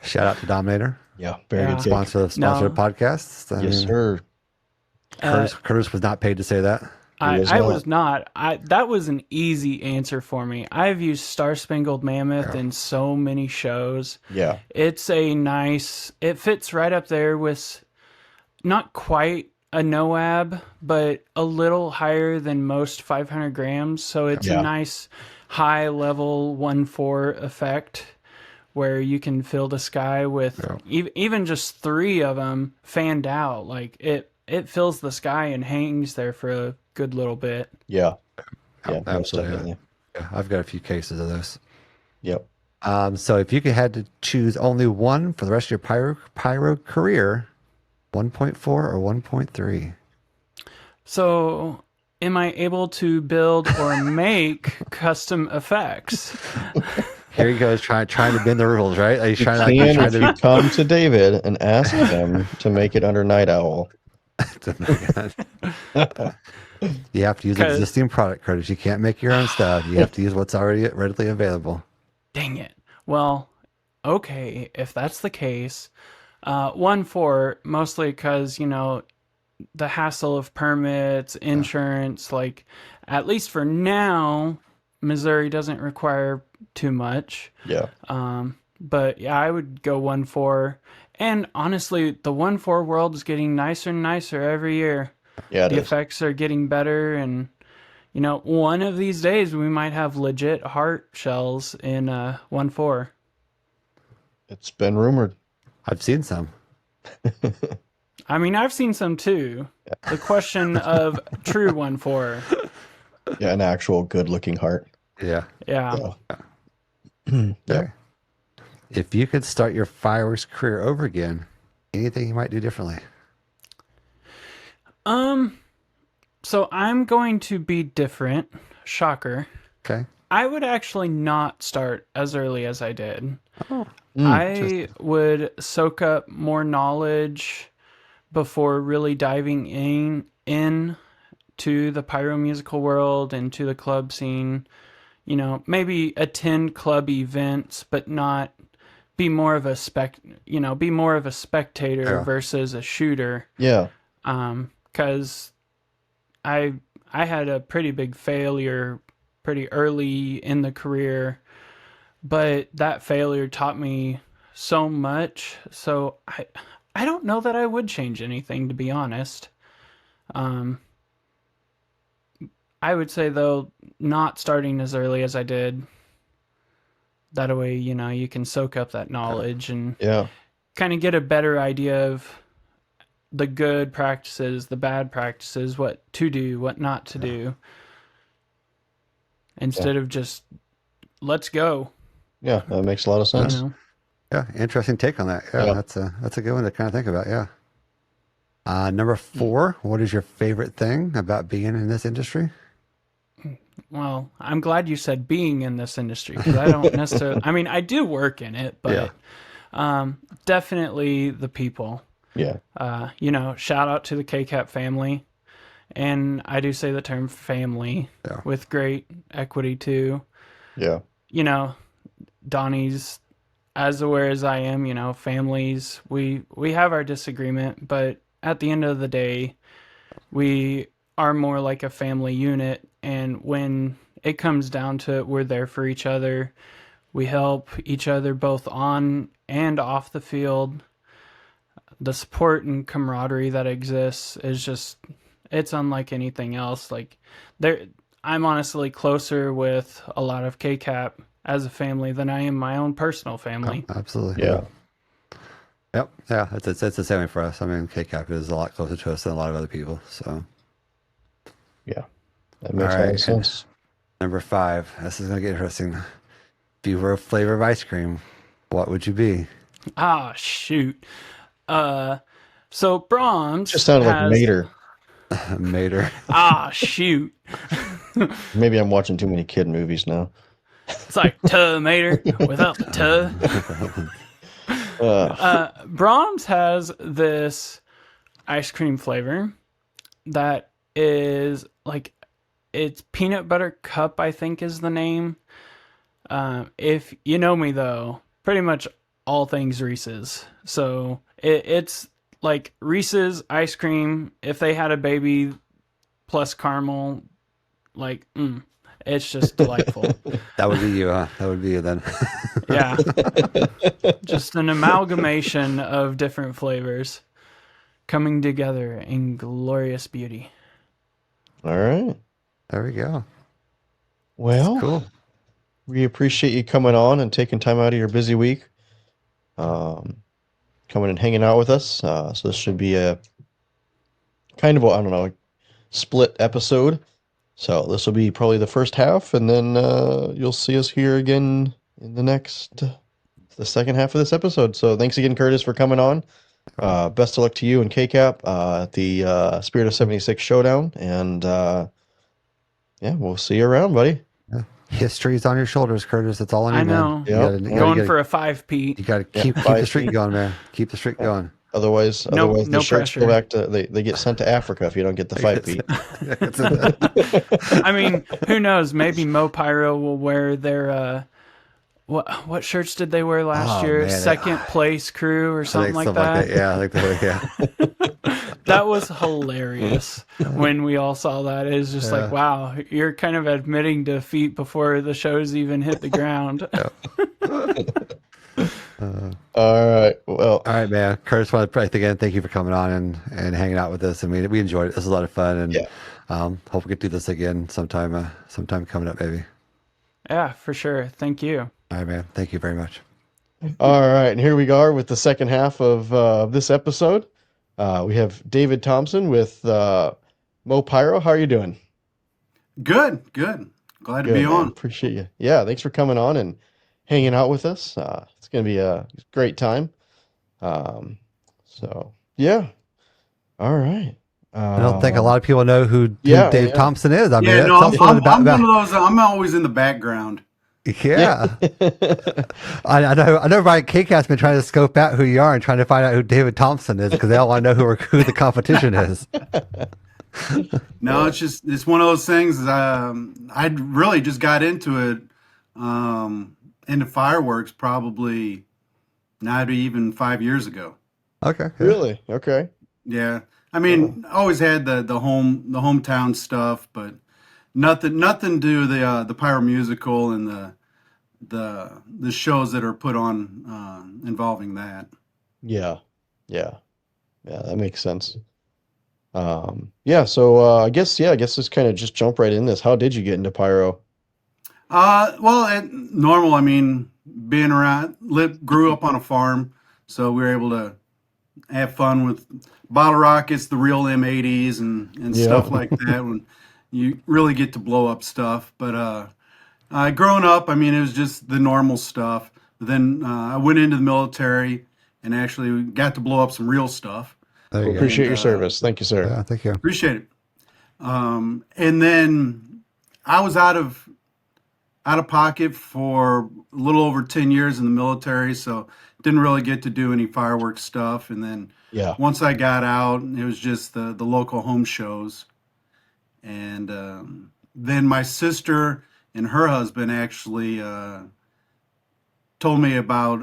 Shout out to Dominator. Yeah, very good. Sponsor of podcasts. Yes, sir. Curtis was not paid to say that. I was not. That was an easy answer for me. I've used Star Spangled Mammoth in so many shows. Yeah. It's it fits right up there with not quite a NOAB, but a little higher than most 500 grams. So it's a nice high level 1.4 effect where you can fill the sky with even just 3 of them fanned out. Like it fills the sky and hangs there for a good little bit. Yeah, absolutely. Yeah, I've got a few cases of those. Yep. So if you had to choose only one for the rest of your pyro career, 1.4 or 1.3? So am I able to build or make custom effects? Here he goes trying to bend the rules, right? Are you trying if you come to David and ask him to make it under Night Owl. You have to use existing product, Curtis. You can't make your own stuff. You have to use what's already readily available. Dang it. Well, okay, if that's the case, 1.4, mostly because, the hassle of permits, insurance, like, at least for now, Missouri doesn't require too much. Yeah. But yeah, I would go 1.4. And honestly, the 1.4 world is getting nicer and nicer every year. Yeah, the effects are getting better, and one of these days we might have legit heart shells in 1.4. It's been rumored. I've seen some. I mean, I've seen some too. The question of true 1.4. Yeah, an actual good-looking heart. Yeah. Yeah. Yeah. If you could start your fireworks career over again, anything you might do differently? So I'm going to be different. Shocker. Okay. I would actually not start as early as I did. Oh. I would soak up more knowledge before really diving in to the pyro musical world and to the club scene. Maybe attend club events, but not be more of a spectator versus a shooter. Yeah. Because I had a pretty big failure pretty early in the career, but that failure taught me so much. So I don't know that I would change anything, to be honest. I would say, though, not starting as early as I did. That way, you can soak up that knowledge and kind of get a better idea of the good practices, the bad practices, what to do, what not to do. Instead of just, let's go. Yeah, that makes a lot of sense. Yeah, interesting take on that. Yeah, that's a good one to kind of think about. Yeah. Number 4, what is your favorite thing about being in this industry? Well, I'm glad you said being in this industry, because I don't necessarily, I mean, I do work in it, but definitely the people. Yeah. Shout out to the KCAP family. And I do say the term family with great equity too. Yeah. Donnie's as aware as I am, families, we have our disagreement, but at the end of the day, we are more like a family unit. And when it comes down to it, we're there for each other. We help each other both on and off the field. The support and camaraderie that exists is just, it's unlike anything else. Like I'm honestly closer with a lot of KCAP as a family than I am my own personal family. Oh, absolutely. Yeah. Yep. Yeah. It's the same for us. I mean, KCAP is a lot closer to us than a lot of other people. So. Yeah. That makes a lot of sense. Number 5. This is going to get interesting. If you were a flavor of ice cream, what would you be? Ah, shoot. So Brahms just sounded like Mater. Mater. Ah, shoot. Maybe I'm watching too many kid movies now. It's like Mater without the Brahms has this ice cream flavor that is like, it's peanut butter cup, I think is the name. If you know me though, pretty much all things Reese's. So it's like Reese's ice cream if they had a baby plus caramel, like it's just delightful. That would be you, huh? That would be you then. Yeah. Just an amalgamation of different flavors coming together in glorious beauty. All right. There we go. Well, that's cool. We appreciate you coming on and taking time out of your busy week. Coming and hanging out with us. So this should be a kind of, I don't know, split episode. So this will be probably the first half, and then you'll see us here again in the second half of this episode. So thanks again, Curtis, for coming on. Best of luck to you and KCAP at the Spirit of 76 Showdown. And we'll see you around, buddy. Yeah. History's on your shoulders, Curtis. That's all I need, I know. Man. Going for a 5-Pete. You got to keep the streak going, man. Keep the streak going. Otherwise no the shirts pressure. go back to they get sent to Africa if you don't get the 5-Pete. I mean, who knows? Maybe MoPyro will wear their what shirts did they wear last year? Man, Second place crew or something like that. Yeah, I think that. That was hilarious when we all saw that. It was just like, wow, you're kind of admitting defeat before the shows even hit the ground. All right. Well, all right, man. Curtis, again, thank you for coming on and hanging out with us. I mean, we enjoyed it. This was a lot of fun, and hope we can do this again sometime coming up, maybe. Yeah, for sure. Thank you. All right, man. Thank you very much. All right, and here we are with the second half of this episode. We have David Thompson with MoPyro. How are you doing? Good. Glad to be on. Appreciate you. Yeah, thanks for coming on and hanging out with us. It's going to be a great time. So, yeah. All right. I don't think a lot of people know who Dave Thompson is. I mean, I'm one of those. I'm always in the background. Yeah. I know Ryan KCAP's been trying to scope out who you are and trying to find out who David Thompson is because they all want to know who the competition is. No, it's one of those things. I really just got into it, into fireworks probably not even 5 years ago. Okay. Yeah. Really? Okay. Yeah. I mean, always had the hometown stuff, but nothing to do the pyro musical and the shows that are put on involving that. Yeah, that makes sense. Yeah. So I guess let's kind of just jump right in this. How did you get into pyro? Well, normal. I mean, being around, grew up on a farm, so we were able to have fun with bottle rockets, the real M80s, and Yeah. stuff like that. When you really get to blow up stuff, but growing up, I mean, it was just the normal stuff. But then I went into the military and actually got to blow up some real stuff. There We you go. appreciate your service. Thank you, sir. Yeah, thank you. Appreciate it. And then I was out of pocket for a little over 10 years in the military, so didn't really get to do any fireworks stuff. And then Yeah. once I got out, it was just the local home shows. And then my sister and her husband actually told me about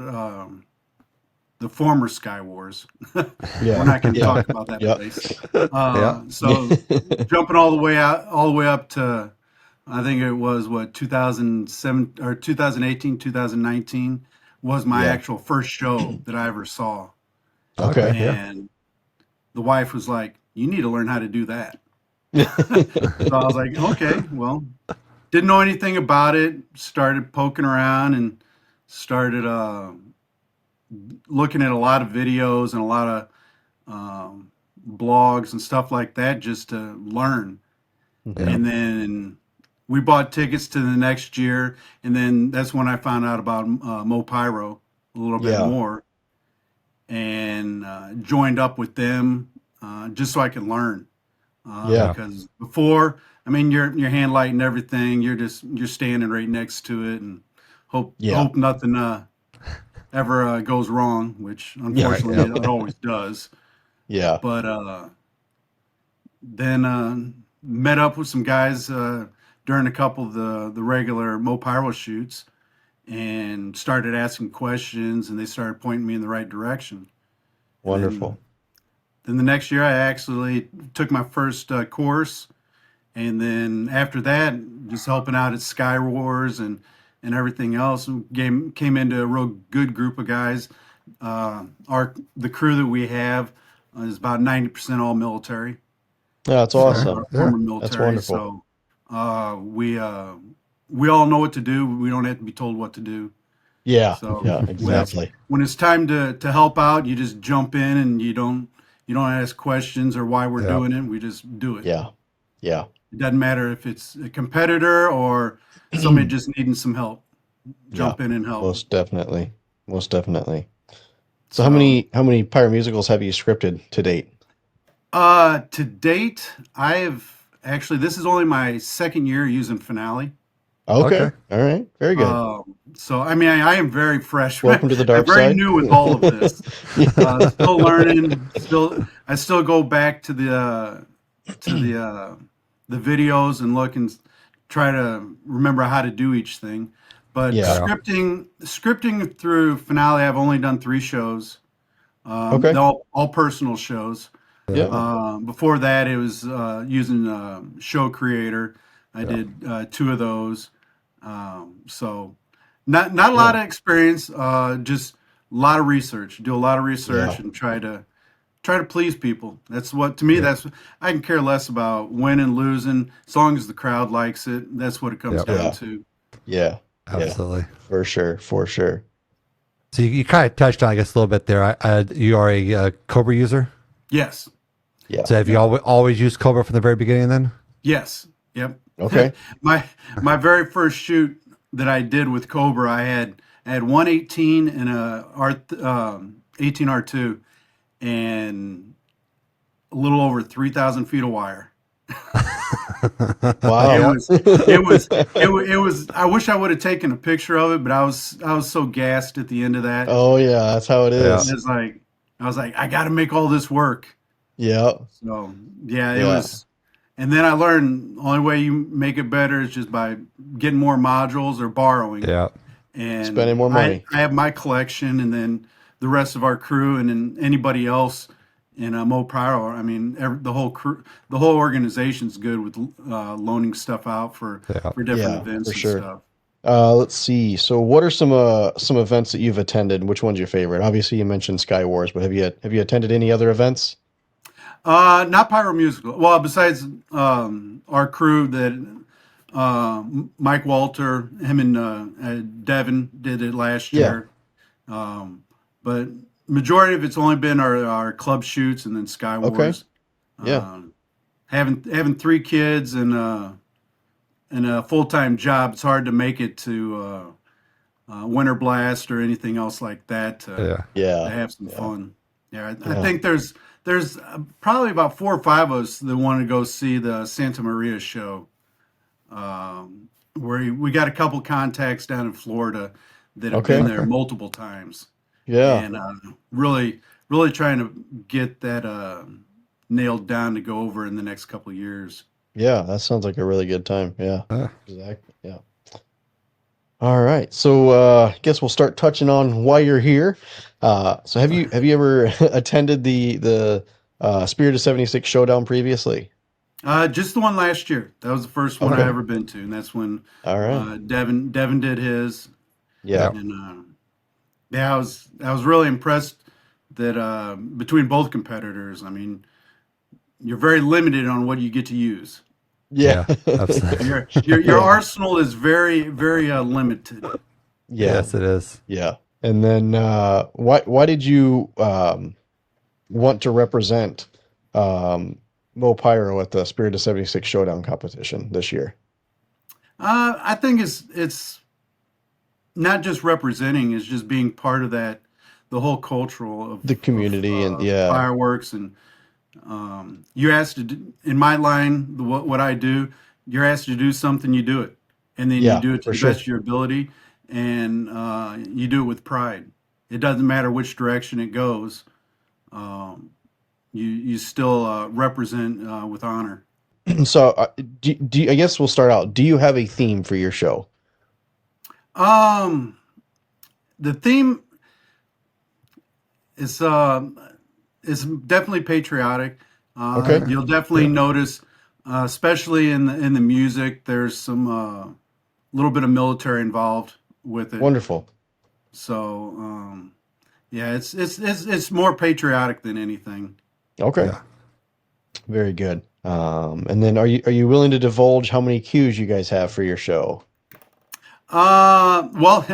the former Sky Wars. Yeah. We're not going to Yeah. talk about that Yeah. place. Yeah. So jumping all the way up to, I think it was 2007 or 2018, 2019 was my Yeah. actual first show that I ever saw. Okay. Yeah. And the wife was like, "You need to learn how to do that." So I was like, "Okay, well." Didn't know anything about it. Started poking around and started looking at a lot of videos and a lot of blogs and stuff like that just to learn. Mhm. And then we bought tickets to the next year, and then that's when I found out about MoPyro a little bit Yeah. more, and joined up with them just so I could learn. Yeah. Because before, I mean, your hand light and everything, you're standing right next to it and hope nothing ever goes wrong, which unfortunately it always does. Yeah. But then met up with some guys during a couple of the regular MoPyro shoots and started asking questions, and they started pointing me in the right direction. Wonderful. Then the next year, I actually took my first course, and then after that, just helping out at Sky Wars and everything else, came into a real good group of guys. The crew that we have is about 90% all military. Yeah, that's awesome. Former military. That's wonderful. So we all know what to do. We don't have to be told what to do. Yeah. So Yeah. Exactly. when it's time to help out, you just jump in and you don't ask questions or why we're doing it. We just do it. Yeah. Yeah. It doesn't matter if it's a competitor or somebody just needing some help. Jump in and help. Most definitely. Most definitely. So how many pyro musicals have you scripted to date? To date, I have actually, this is only my second year using Finale. Okay. All right. Very good. So I mean, I am very fresh. Welcome to the dark I'm very side. new with all of this. Still learning. I still go back to the videos and look and try to remember how to do each thing. But scripting through Finale, I've only done 3 shows. Okay. All personal shows. Yeah. Before that, it was using Show Creator. I did 2 of those. So not a lot of experience, just a lot of research. Do a lot of research and try to please people. That's what, to me, that's, I can care less about winning and losing. As long as the crowd likes it, that's what it comes down to. Yeah. Absolutely. For sure. For sure. So you kind of touched on, I guess, a little bit there. You are a Cobra user? Yes. Yeah. So have you always used Cobra from the very beginning then? Yes. Yep. Okay. my very first shoot that I did with Cobra, I had 118 and a 18 R2 and a little over 3,000 feet of wire. Wow. It was. I wish I would have taken a picture of it, but I was so gassed at the end of that. Oh yeah, that's how it is. It's like I was like, I got to make all this work. Yeah. So it was. And then I learned the only way you make it better is just by getting more modules or borrowing. Yeah. And spending more money. I have my collection, and then the rest of our crew, and then anybody else in MoPyro. I mean, the whole crew, the whole organization's good with loaning stuff out for different events and stuff. Let's see. So, what are some events that you've attended? Which one's your favorite? Obviously, you mentioned Sky Wars, but have you attended any other events? Not Pyro Musical. Well, besides our crew that Mike Walter, him and Devin did it last Yeah. year. But majority of it's only been our club shoots and then Sky Okay. Wars. Yeah. Having 3 kids and a full-time job, it's hard to make it to Winter Blast or anything else like that to Yeah. have some fun. Yeah, I think there's probably about 4 or 5 of us that want to go see the Santa Maria show. Where we got a couple contacts down in Florida that have been there multiple times. Yeah. And really trying to get that nailed down to go over in the next couple of years. Yeah, that sounds like a really good time. Yeah. Exactly. Yeah. All right. So I guess we'll start touching on why you're here. So have you ever attended the Spirit of 76 Showdown previously? Just the one last year. That was the first one I ever been to, and that's when All right. Devin did his. Yeah. And I was really impressed that between both competitors, I mean, you're very limited on what you get to use. Yeah. Absolutely. Your arsenal is very, very limited. Yeah. Yes, it is. Yeah. And then why did you want to represent MoPyro at the Spirit of 76 Showdown competition this year? I think it's not just representing; it's just being part of the whole cultural of The community and fireworks. And you're asked to do, in my line, what I do, you're asked to do something, you do it, and then you do it to the best of your ability, and you do it with pride. It doesn't matter which direction it goes. You still represent with honor. So do you, I guess we'll start out. Do you have a theme for your show? The theme is definitely patriotic. You'll definitely notice, especially in the music, there's some little bit of military involved with it. Wonderful. So yeah, it's more patriotic than anything. Okay. Yeah. Very good. And then are you willing to divulge how many cues you guys have for your show? Well,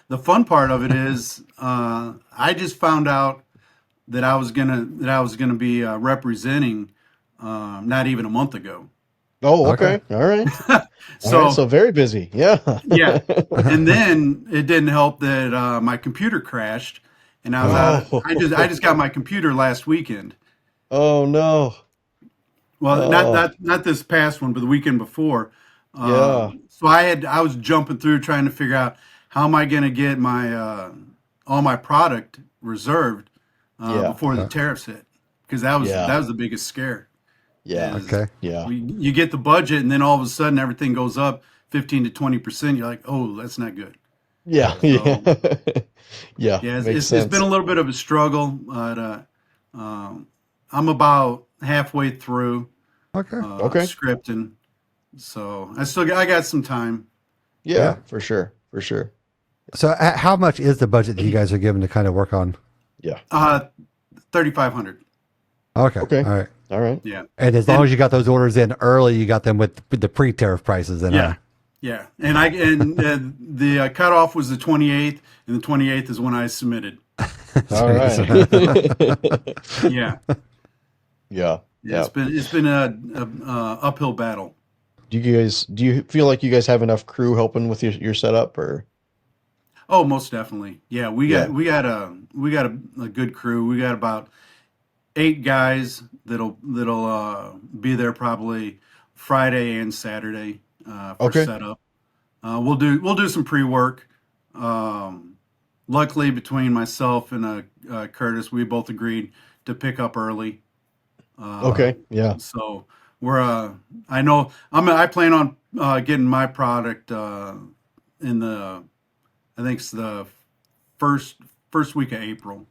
the fun part of it is I just found out that I was gonna be representing not even a month ago. Oh, okay. All right. So very busy. Yeah. Yeah. And then it didn't help that my computer crashed, and I was out. I just got my computer last weekend. Oh no. Well, not this past one, but the weekend before. Yeah. So I was jumping through trying to figure out how am I going to get my all my product reserved before the tariffs hit, because that was the biggest scare. Yeah. Okay. Yeah. You get the budget, and then all of a sudden everything goes up 15 to 20%. You're like, oh, that's not good. Yeah. So, yeah. Yeah. It's been a little bit of a struggle, but I'm about halfway through. Scripting, so I got some time. Yeah, for sure. So how much is the budget that you guys are given to kind of work on? Yeah. $3,500. Okay. All right. Yeah. And as long as you got those orders in early, you got them with the pre-tariff prices. Then. Yeah. And the cutoff was the 28th, and the 28th is when I submitted. All right. Yeah. Yeah. It's been a uphill battle. Do you feel like you guys have enough crew helping with your setup, or? Oh, most definitely. Yeah, we got a good crew. We got about 8 guys that'll be there probably Friday and Saturday for setup. We'll do some pre-work. Luckily, between myself and Curtis, we both agreed to pick up early. Yeah. So we're I plan on getting my product in I think it's the first week of April.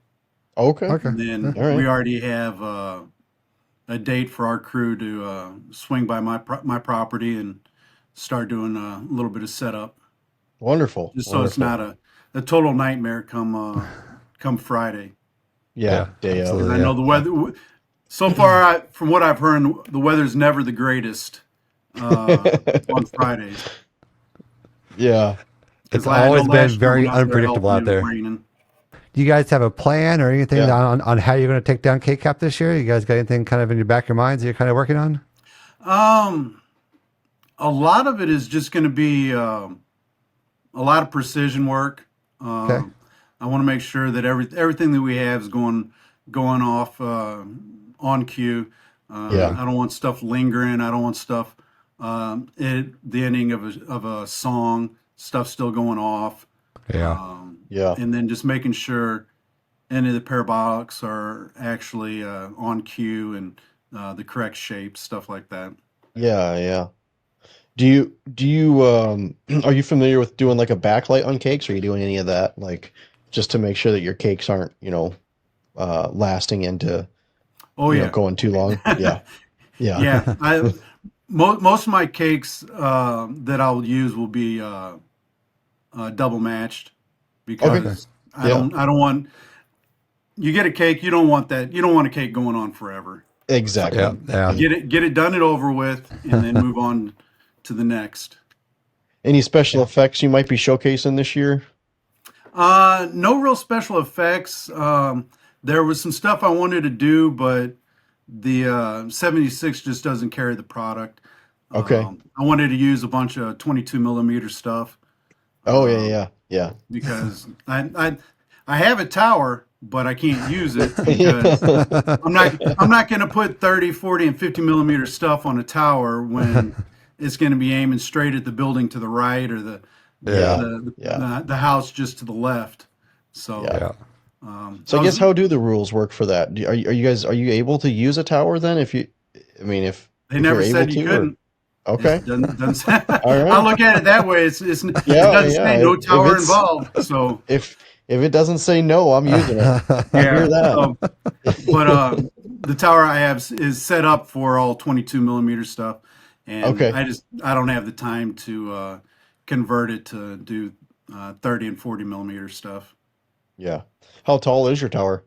Okay. And then we already have a date for our crew to swing by my property and start doing a little bit of setup. Wonderful. Just so it's not a total nightmare come Friday. Yeah. Day of. I know the weather. So far, from what I've heard, the weather's never the greatest on Fridays. Yeah. It's always been very unpredictable out there. Raining. Do you guys have a plan or anything on how you're going to take down KCAP this year? You guys got anything kind of in your back of your minds that you're kind of working on? A lot of it is just going to be a lot of precision work. Okay. I want to make sure that everything that we have is going off on cue. I don't want stuff lingering. I don't want stuff at the ending of a song, stuff still going off. And then just making sure any of the parabolics are actually on cue and the correct shape, stuff like that. Yeah. Do you are you familiar with doing like a backlight on cakes? Or are you doing any of that, like just to make sure that your cakes aren't, lasting into going too long? Yeah. Most of my cakes that I'll use will be double matched, because I don't want, you get a cake, you don't want a cake going on forever. Exactly. Yeah. Get it done and over with, and then move on to the next. Any special effects you might be showcasing this year? No real special effects. There was some stuff I wanted to do, but the 76 just doesn't carry the product. Okay. I wanted to use a bunch of 22 millimeter stuff. Oh, yeah. Because I have a tower, but I can't use it because I'm not going to put 30, 40, and 50 millimeter stuff on a tower when it's going to be aiming straight at the building to the right, or the house just to the left. So So I guess how do the rules work for that? Are you able to use a tower then? If they never said you couldn't. Okay. Doesn't say, All right. I look at it that way. It doesn't say no tower involved. So if it doesn't say no, I'm using it. I hear that. But the tower I have is set up for all 22 millimeter stuff, and I don't have the time to convert it to do 30 and 40 millimeter stuff. Yeah. How tall is your tower?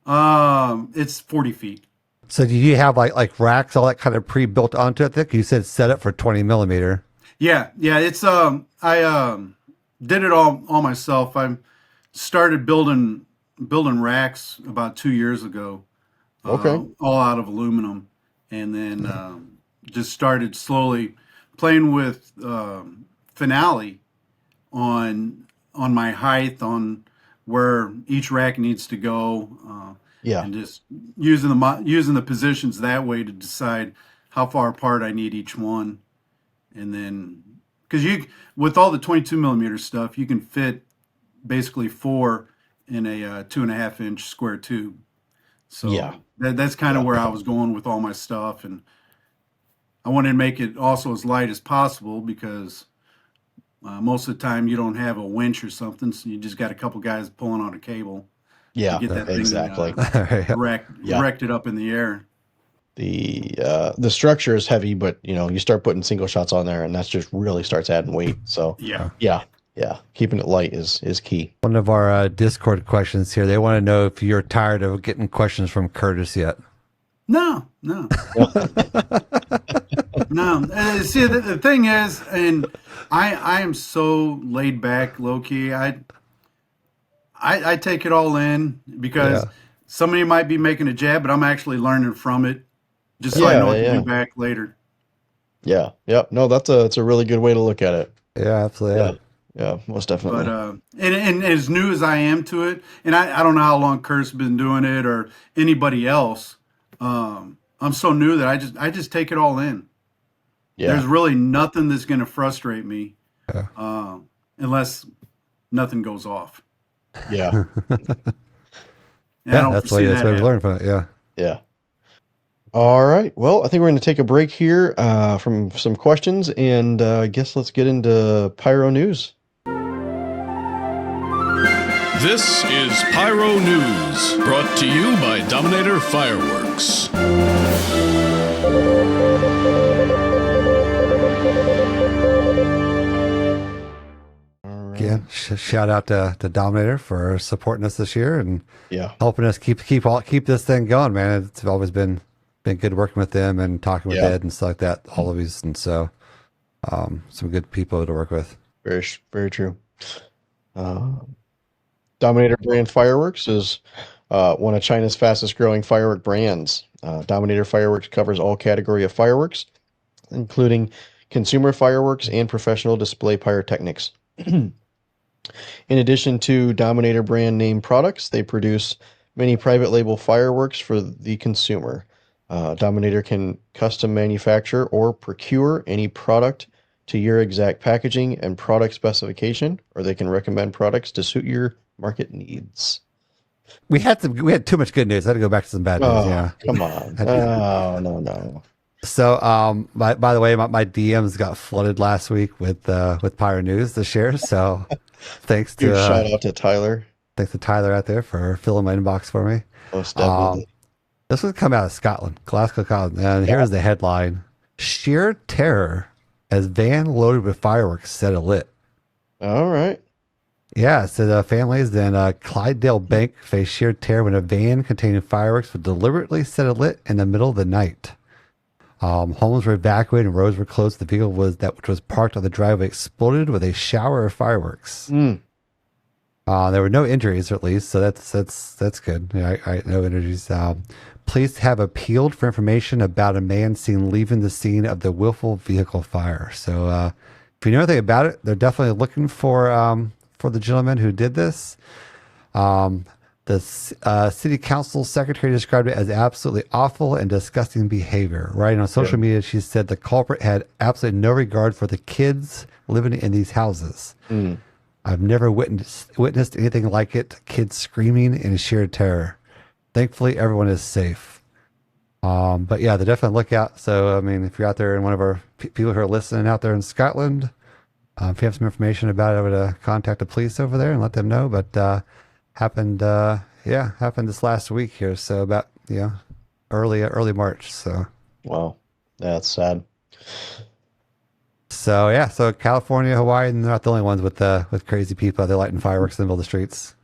It's 40 feet. So do you have like racks, all that kind of pre-built onto it? You said set up for 20 millimeter. Yeah. It's I did it all myself. I started building racks about 2 years ago. Okay. All out of aluminum, and then just started slowly playing with finale on my height, on where each rack needs to go. And just using the positions that way to decide how far apart I need each one. And then, because with all the 22 millimeter stuff, you can fit basically 4 in a 2.5 inch square tube. So that's kind of where I was going with all my stuff. And I wanted to make it also as light as possible, because most of the time you don't have a winch or something, so you just got a couple guys pulling on a cable. Yeah, to get that exactly. Thing wrecked it up in the air. The structure is heavy, but you start putting single shots on there, and that's just really starts adding weight. So yeah, keeping it light is key. One of our Discord questions here, they want to know if you're tired of getting questions from Curtis yet. No. No. See, the thing is, and I am so laid back, low key. I take it all in, because somebody might be making a jab, but I'm actually learning from it, just so I know what to do back later. Yeah. No, it's a really good way to look at it. Yeah, absolutely. Yeah, most definitely. But and as new as I am to it, and I don't know how long Kurt's been doing it, or anybody else. I'm so new that I just take it all in. Yeah. There's really nothing that's going to frustrate me, unless nothing goes off. Yeah. That's why we learn from it. Yeah. All right. Well, I think we're going to take a break here from some questions, and I guess let's get into Pyro News. This is Pyro News, brought to you by Dominator Fireworks. again, shout out to Dominator for supporting us this year and Yeah. helping us keep this thing going, man. It's always been good working with them and talking with Ed and stuff like that, all of these, and so some good people to work with. Very, very true. Dominator brand fireworks is one of China's fastest growing firework brands. Dominator Fireworks covers all category of fireworks, including consumer fireworks and professional display pyrotechnics. In addition to Dominator brand name products, they produce many private label fireworks for the consumer. Dominator can custom manufacture or procure any product to your exact packaging and product specification, or they can recommend products to suit your market needs. We had too much good news. I had to go back to some bad news. Yeah, come on. Oh, no. So, by the way, my DMs got flooded last week with Pyro News to share. So, thanks to shout out to Tyler. Thanks to Tyler out there for filling my inbox for me. Most definitely. This was come out of Scotland, Glasgow, Scotland, and here's the headline: Sheer terror as van loaded with fireworks set alit. All right. Yeah, so the families in Clydesdale Bank faced sheer terror when a van containing fireworks was deliberately set alit in the middle of the night. Homes were evacuated and roads were closed. The vehicle which was parked on the driveway exploded with a shower of fireworks. There were no injuries, at least, so that's good. Yeah, no injuries. Police have appealed for information about a man seen leaving the scene of the willful vehicle fire. So if you know anything about it, they're definitely looking for the gentleman who did this. The city council secretary described it as absolutely awful and disgusting behavior. Writing on social media, she said the culprit had absolutely no regard for the kids living in these houses. I've never witnessed anything like it. Kids screaming in sheer terror. Thankfully, everyone is safe. But yeah, they definitely look out. So, I mean, if you're out there and one of our people who are listening out there in Scotland, if you have some information about it, I would contact the police over there and let them know. But happened this last week here. So about early March. So wow, that's sad. So yeah, so California, Hawaii, they're not the only ones with crazy people. They're lighting fireworks in the middle of the streets.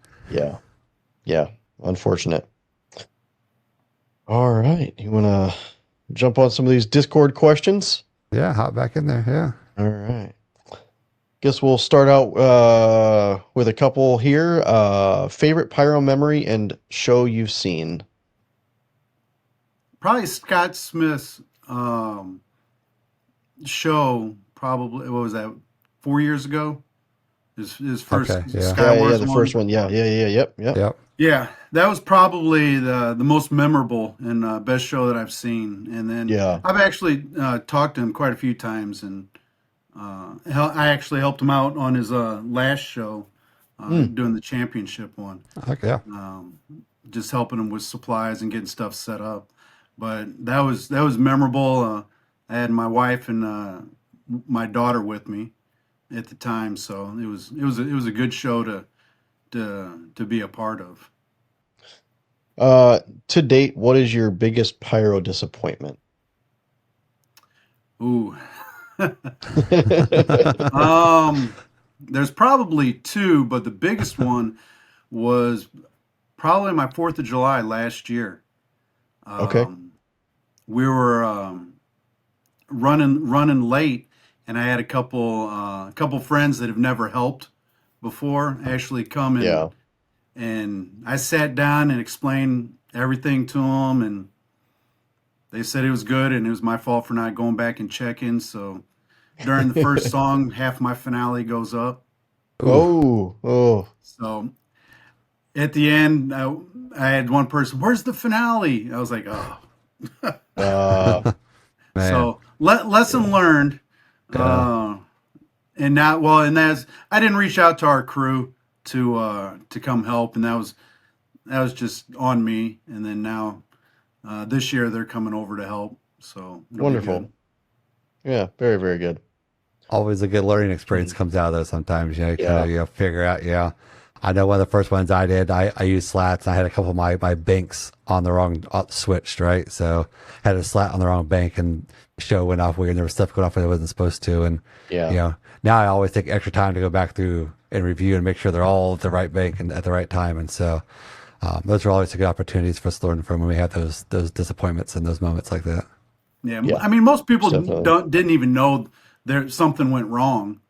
Yeah, unfortunate. All right, you want to jump on some of these Discord questions? Yeah, hop back in there. Yeah. All right. Guess we'll start out with a couple here. Favorite pyro memory and show you've seen? Probably Scott Smith's show. Probably, what was that? 4 years ago. His first Skywars the first one. Yep. Yeah, that was probably the most memorable and best show that I've seen. And then I've actually talked to him quite a few times, and I actually helped him out on his last show, doing the championship one. Okay. Just helping him with supplies and getting stuff set up. But that was memorable. I had my wife and my daughter with me at the time, so it was a good show to be a part of. To date, what is your biggest pyro disappointment? Ooh. There's probably two, but the biggest one was probably my 4th of July last year. We were running late, and I had a couple friends that have never helped before actually come in, and I sat down and explained everything to them, and they said it was good, and it was my fault for not going back and checking. So during the first song, half my finale goes up. Oh. So at the end, I had one person, "Where's the finale?" I was like, "Oh." So lesson learned. And now, and I didn't reach out to our crew to come help, and that was just on me. And then now, this year they're coming over to help. So wonderful. Yeah, very, very good. Always a good learning experience comes out of those sometimes. You kind of figure out. I know one of the first ones I did, I used slats. I had a couple of my banks on the wrong switched, right? So I had a slat on the wrong bank and show went off weird. And there was stuff going off when it wasn't supposed to. And, now I always take extra time to go back through and review and make sure they're all at the right bank and at the right time. And so those are always good opportunities for us to learn from when we have those disappointments and those moments like that. Yeah. I mean, most people Definitely. didn't even know something went wrong.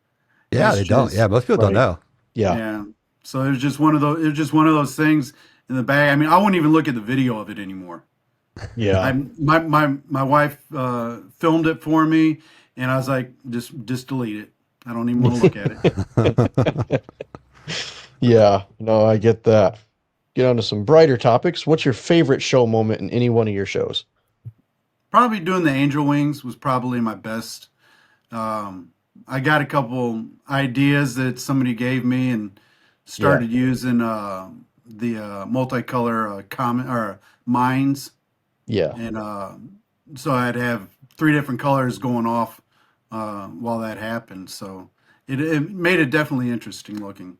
Yeah, It's they don't. just- Yeah, most people don't know. Yeah. So it was just one of those. It was just one of those things in the bag. I mean, I wouldn't even look at the video of it ananymore. Yeah. My wife filmed it for me, and I was like, just delete it. I don't even want to look at it. Yeah. No, I get that. Get on to some brighter topics. What's your favorite show moment in any one of your shows? Probably doing the angel wings was probably my best. I got a couple ideas that somebody gave me and started using the multicolor comment or mines, Yeah. and so I'd have 3 different colors going off while that happened. So it made it definitely interesting looking.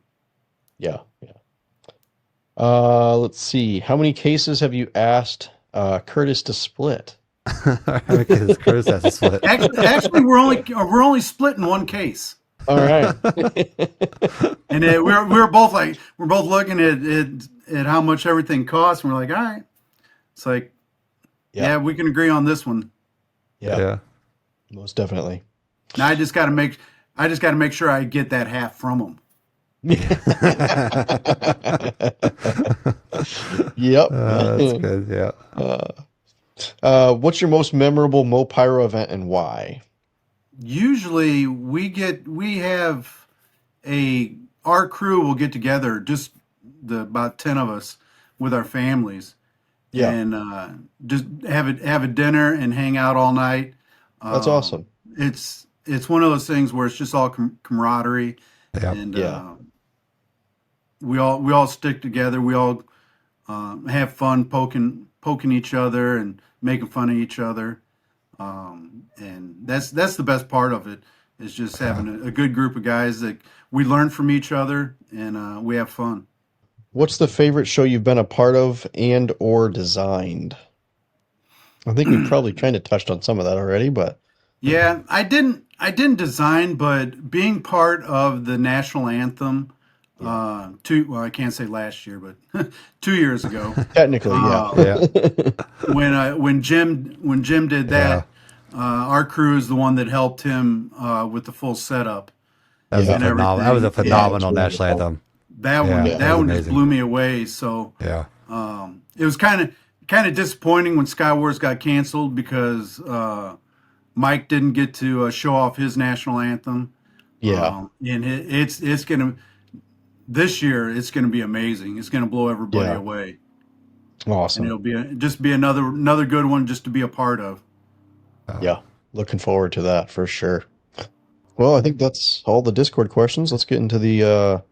Yeah. Let's see. How many cases have you asked Curtis to split? Because Curtis has to split. Actually, we're only splitting one case. All right. And we're both looking at how much everything costs, and we're like, all right. It's like, yeah, we can agree on this one. Yeah. Most definitely. Now I just got to make sure I get that half from them. Yep. That's good. Yeah. What's your most memorable MoPyro event and why? Usually our crew will get together, just about 10 of us with our families. Yeah. And just have a dinner and hang out all night. That's awesome. It's one of those things where it's just all camaraderie, Yeah. and we all stick together. We all have fun poking each other and making fun of each other, and that's the best part of it. Is just having a good group of guys that we learn from each other and we have fun. What's the favorite show you've been a part of and or designed? I think we probably kind of touched on some of that already, but Yeah, I didn't design, but being part of the national anthem, I can't say last year, but 2 years ago, technically, yeah. when Jim did that, our crew is the one that helped him with the full setup. That was a phenomenal Yeah, national anthem. That one just amazing. blew me away. So Yeah. it was kind of disappointing when Sky Wars got canceled because Mike didn't get to show off his national anthem. Yeah. And it's gonna this year. It's gonna be amazing. It's gonna blow everybody away. Awesome. And it'll be another good one just to be a part of. Yeah. Looking forward to that for sure. Well, I think that's all the Discord questions. Let's get into the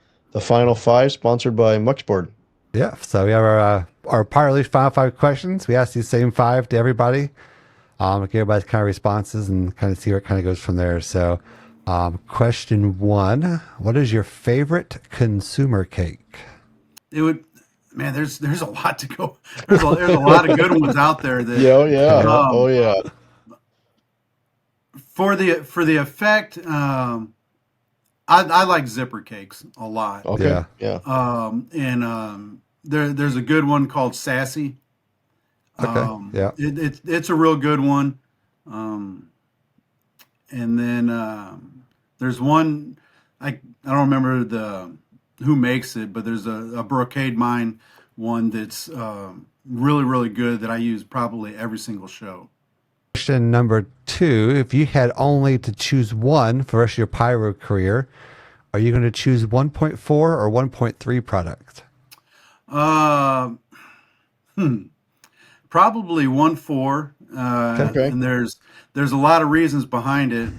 final 5 sponsored by Muxboard. Yeah. So we have our Pyro Unleashed final 5 questions. We ask these same 5 to everybody. Get everybody's kind of responses and kind of see where it kind of goes from there. So, question 1: what is your favorite consumer cake? There's a lot to go. There's a lot of good ones out there. Yeah. For the effect, I like zipper cakes a lot. Okay. And there's a good one called Sassy. Okay. It's a real good one. And then there's one I don't remember who makes it, but there's a Brocade Mine one that's really, really good that I use probably every single show. Question number 2: if you had only to choose one for the rest of your pyro career, are you going to choose 1.4 or 1.3 product? Probably 1.4. Okay. And there's a lot of reasons behind it.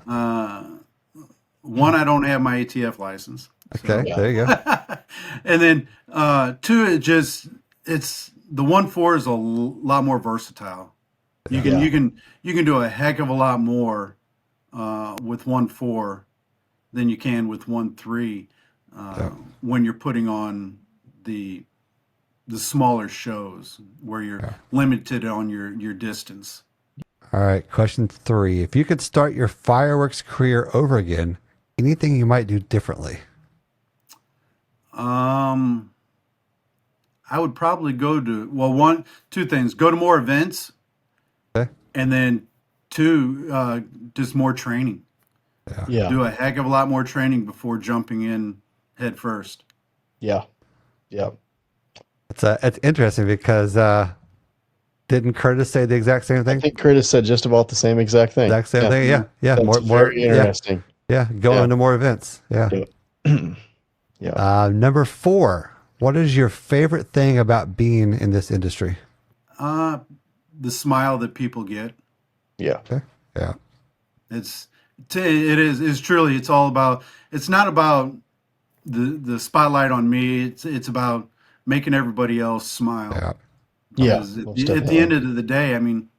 One, I don't have my ATF license. Okay, there you go. And then 2, it's the 1.4 is a lot more versatile. You can do a heck of a lot more with 1.4 than you can with 1.3. when you're putting on the smaller shows where you're limited on your distance. All right, question 3. If you could start your fireworks career over again, anything you might do differently? I would probably go to, two things. Go to more events. Okay. And then 2, just more training. Yeah. Do a heck of a lot more training before jumping in head first. Yeah. Yeah. It's interesting because didn't Curtis say the exact same thing? I think Curtis said just about the same exact thing. Exact same thing. Yeah. Yeah. That's very interesting. Yeah. Going to more events. Yeah. Yeah. Number 4. What is your favorite thing about being in this industry? The smile that people get. Yeah. Okay. Yeah. It's truly, it's all about, it's not about the spotlight on me. It's about making everybody else smile. Yeah. Yeah. At the end of the day, I mean,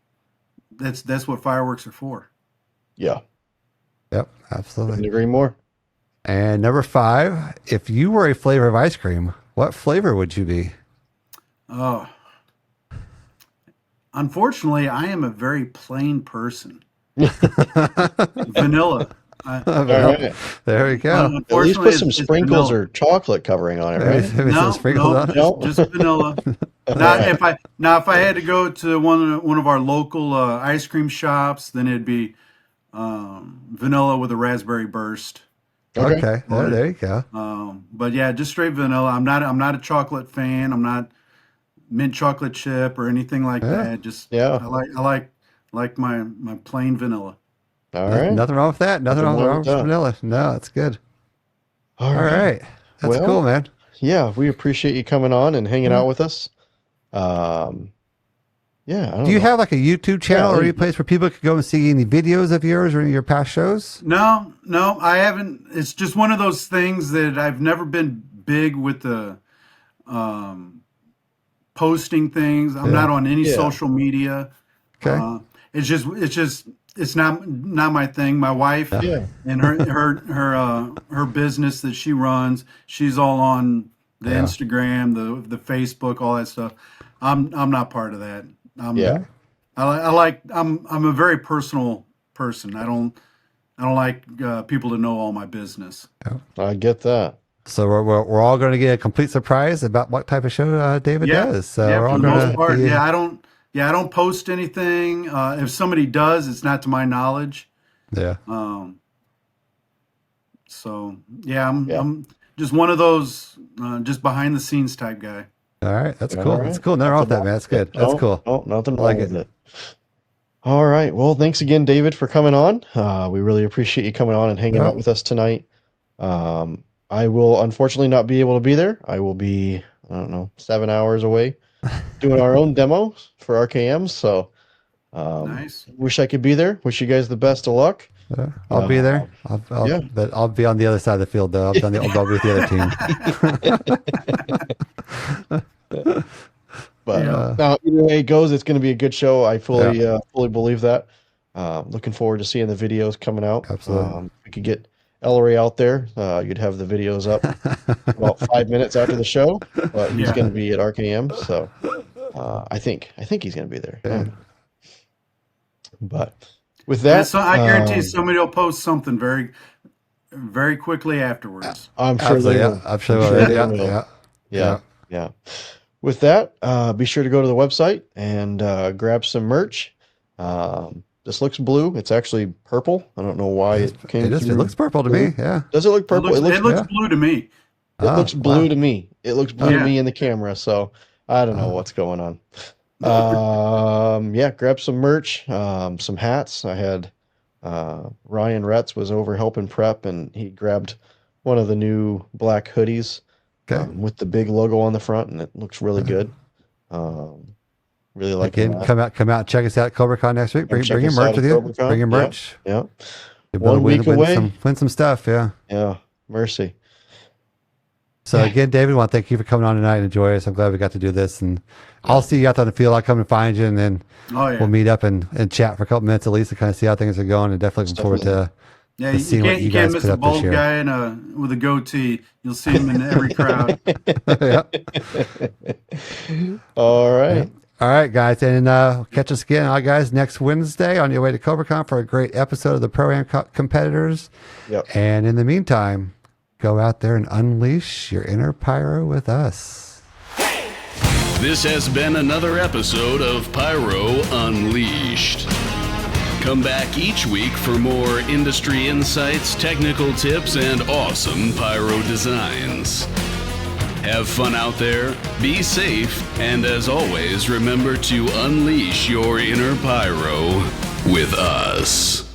that's what fireworks are for. Yeah. Yep. Absolutely. Couldn't agree more. And number 5, if you were a flavor of ice cream, what flavor would you be? Oh, unfortunately, I am a very plain person. Vanilla. All right. There we go. At least put some sprinkles or chocolate covering on it, right? Maybe some sprinkles on it? Just vanilla. If I had to go to one of our local ice cream shops, then it'd be vanilla with a raspberry burst. Okay. There you go. But yeah, just straight vanilla. I'm not a chocolate fan. I'm not mint chocolate chip or anything like that. Just I like my plain vanilla. All right. Nothing wrong with that. Nothing wrong with vanilla. No, that's good. All right. That's cool, man. Yeah, we appreciate you coming on and hanging out with us. Yeah. Do you have like a YouTube channel or any place where people could go and see any videos of yours or any of your past shows? No, I haven't. It's just one of those things that I've never been big with the posting things. I'm not on any social media. Okay. It's not my thing. My wife and her business that she runs, she's all on the Instagram, the Facebook, all that stuff. I'm not part of that. I'm a very personal person. I don't like people to know all my business. I get that. So we're all going to get a complete surprise about what type of show David does. So we're all for the going most part, I don't post anything. If somebody does, it's not to my knowledge. Yeah. I'm just one of those just behind the scenes type guy. All right, that's cool. That's cool. Nothing wrong with that, man. That's good. That's cool. Oh, nothing wrong with it. All right. Well, thanks again, David, for coming on. We really appreciate you coming on and hanging out with us tonight. I will unfortunately not be able to be there. I will be, 7 hours away doing our own demo for RKM. So nice. Wish I could be there. Wish you guys the best of luck. I'll be there. But I'll be on the other side of the field, though. I'll be with the other team. But now, either way it goes, it's going to be a good show. I fully believe that. Looking forward to seeing the videos coming out. Absolutely. We could get Ellery out there. You'd have the videos up about 5 minutes after the show. But he's going to be at RKM, so I think he's going to be there. Yeah. But with that, so I guarantee somebody will post something very, very quickly afterwards. I'm sure they will. I'm sure they will. Yeah. With that, be sure to go to the website and grab some merch. This looks blue. It's actually purple. I don't know why it came. It looks purple to me. Yeah. Does it look purple? It looks blue to me. It looks blue to me. It looks blue to me in the camera. So I don't know what's going on. Grab some merch, some hats. I had Ryan Retz was over helping prep, and he grabbed one of the new black hoodies with the big logo on the front, and it looks really good. Really like it. Come out and check us out at CobraCon next week. Bring your merch with you. Bring your merch. Yeah. One week away. Win some stuff. Yeah. Yeah. Mercy. So again, David, I want to thank you for coming on tonight and enjoy us. I'm glad we got to do this, and I'll see you out on the field. I'll come and find you, and then we'll meet up and chat for a couple minutes at least to kind of see how things are going. And definitely looking forward Yeah, to see what you can't guys miss put a up this bald year. guy with a goatee. You'll see him in every crowd. All right. All right, guys, and catch us again, all guys, next Wednesday on your way to CobraCon for a great episode of the Pro-Am competitors. Yep. And in the meantime, go out there and unleash your inner pyro with us. This has been another episode of Pyro Unleashed. Come back each week for more industry insights, technical tips, and awesome pyro designs. Have fun out there, be safe, and as always, remember to unleash your inner pyro with us.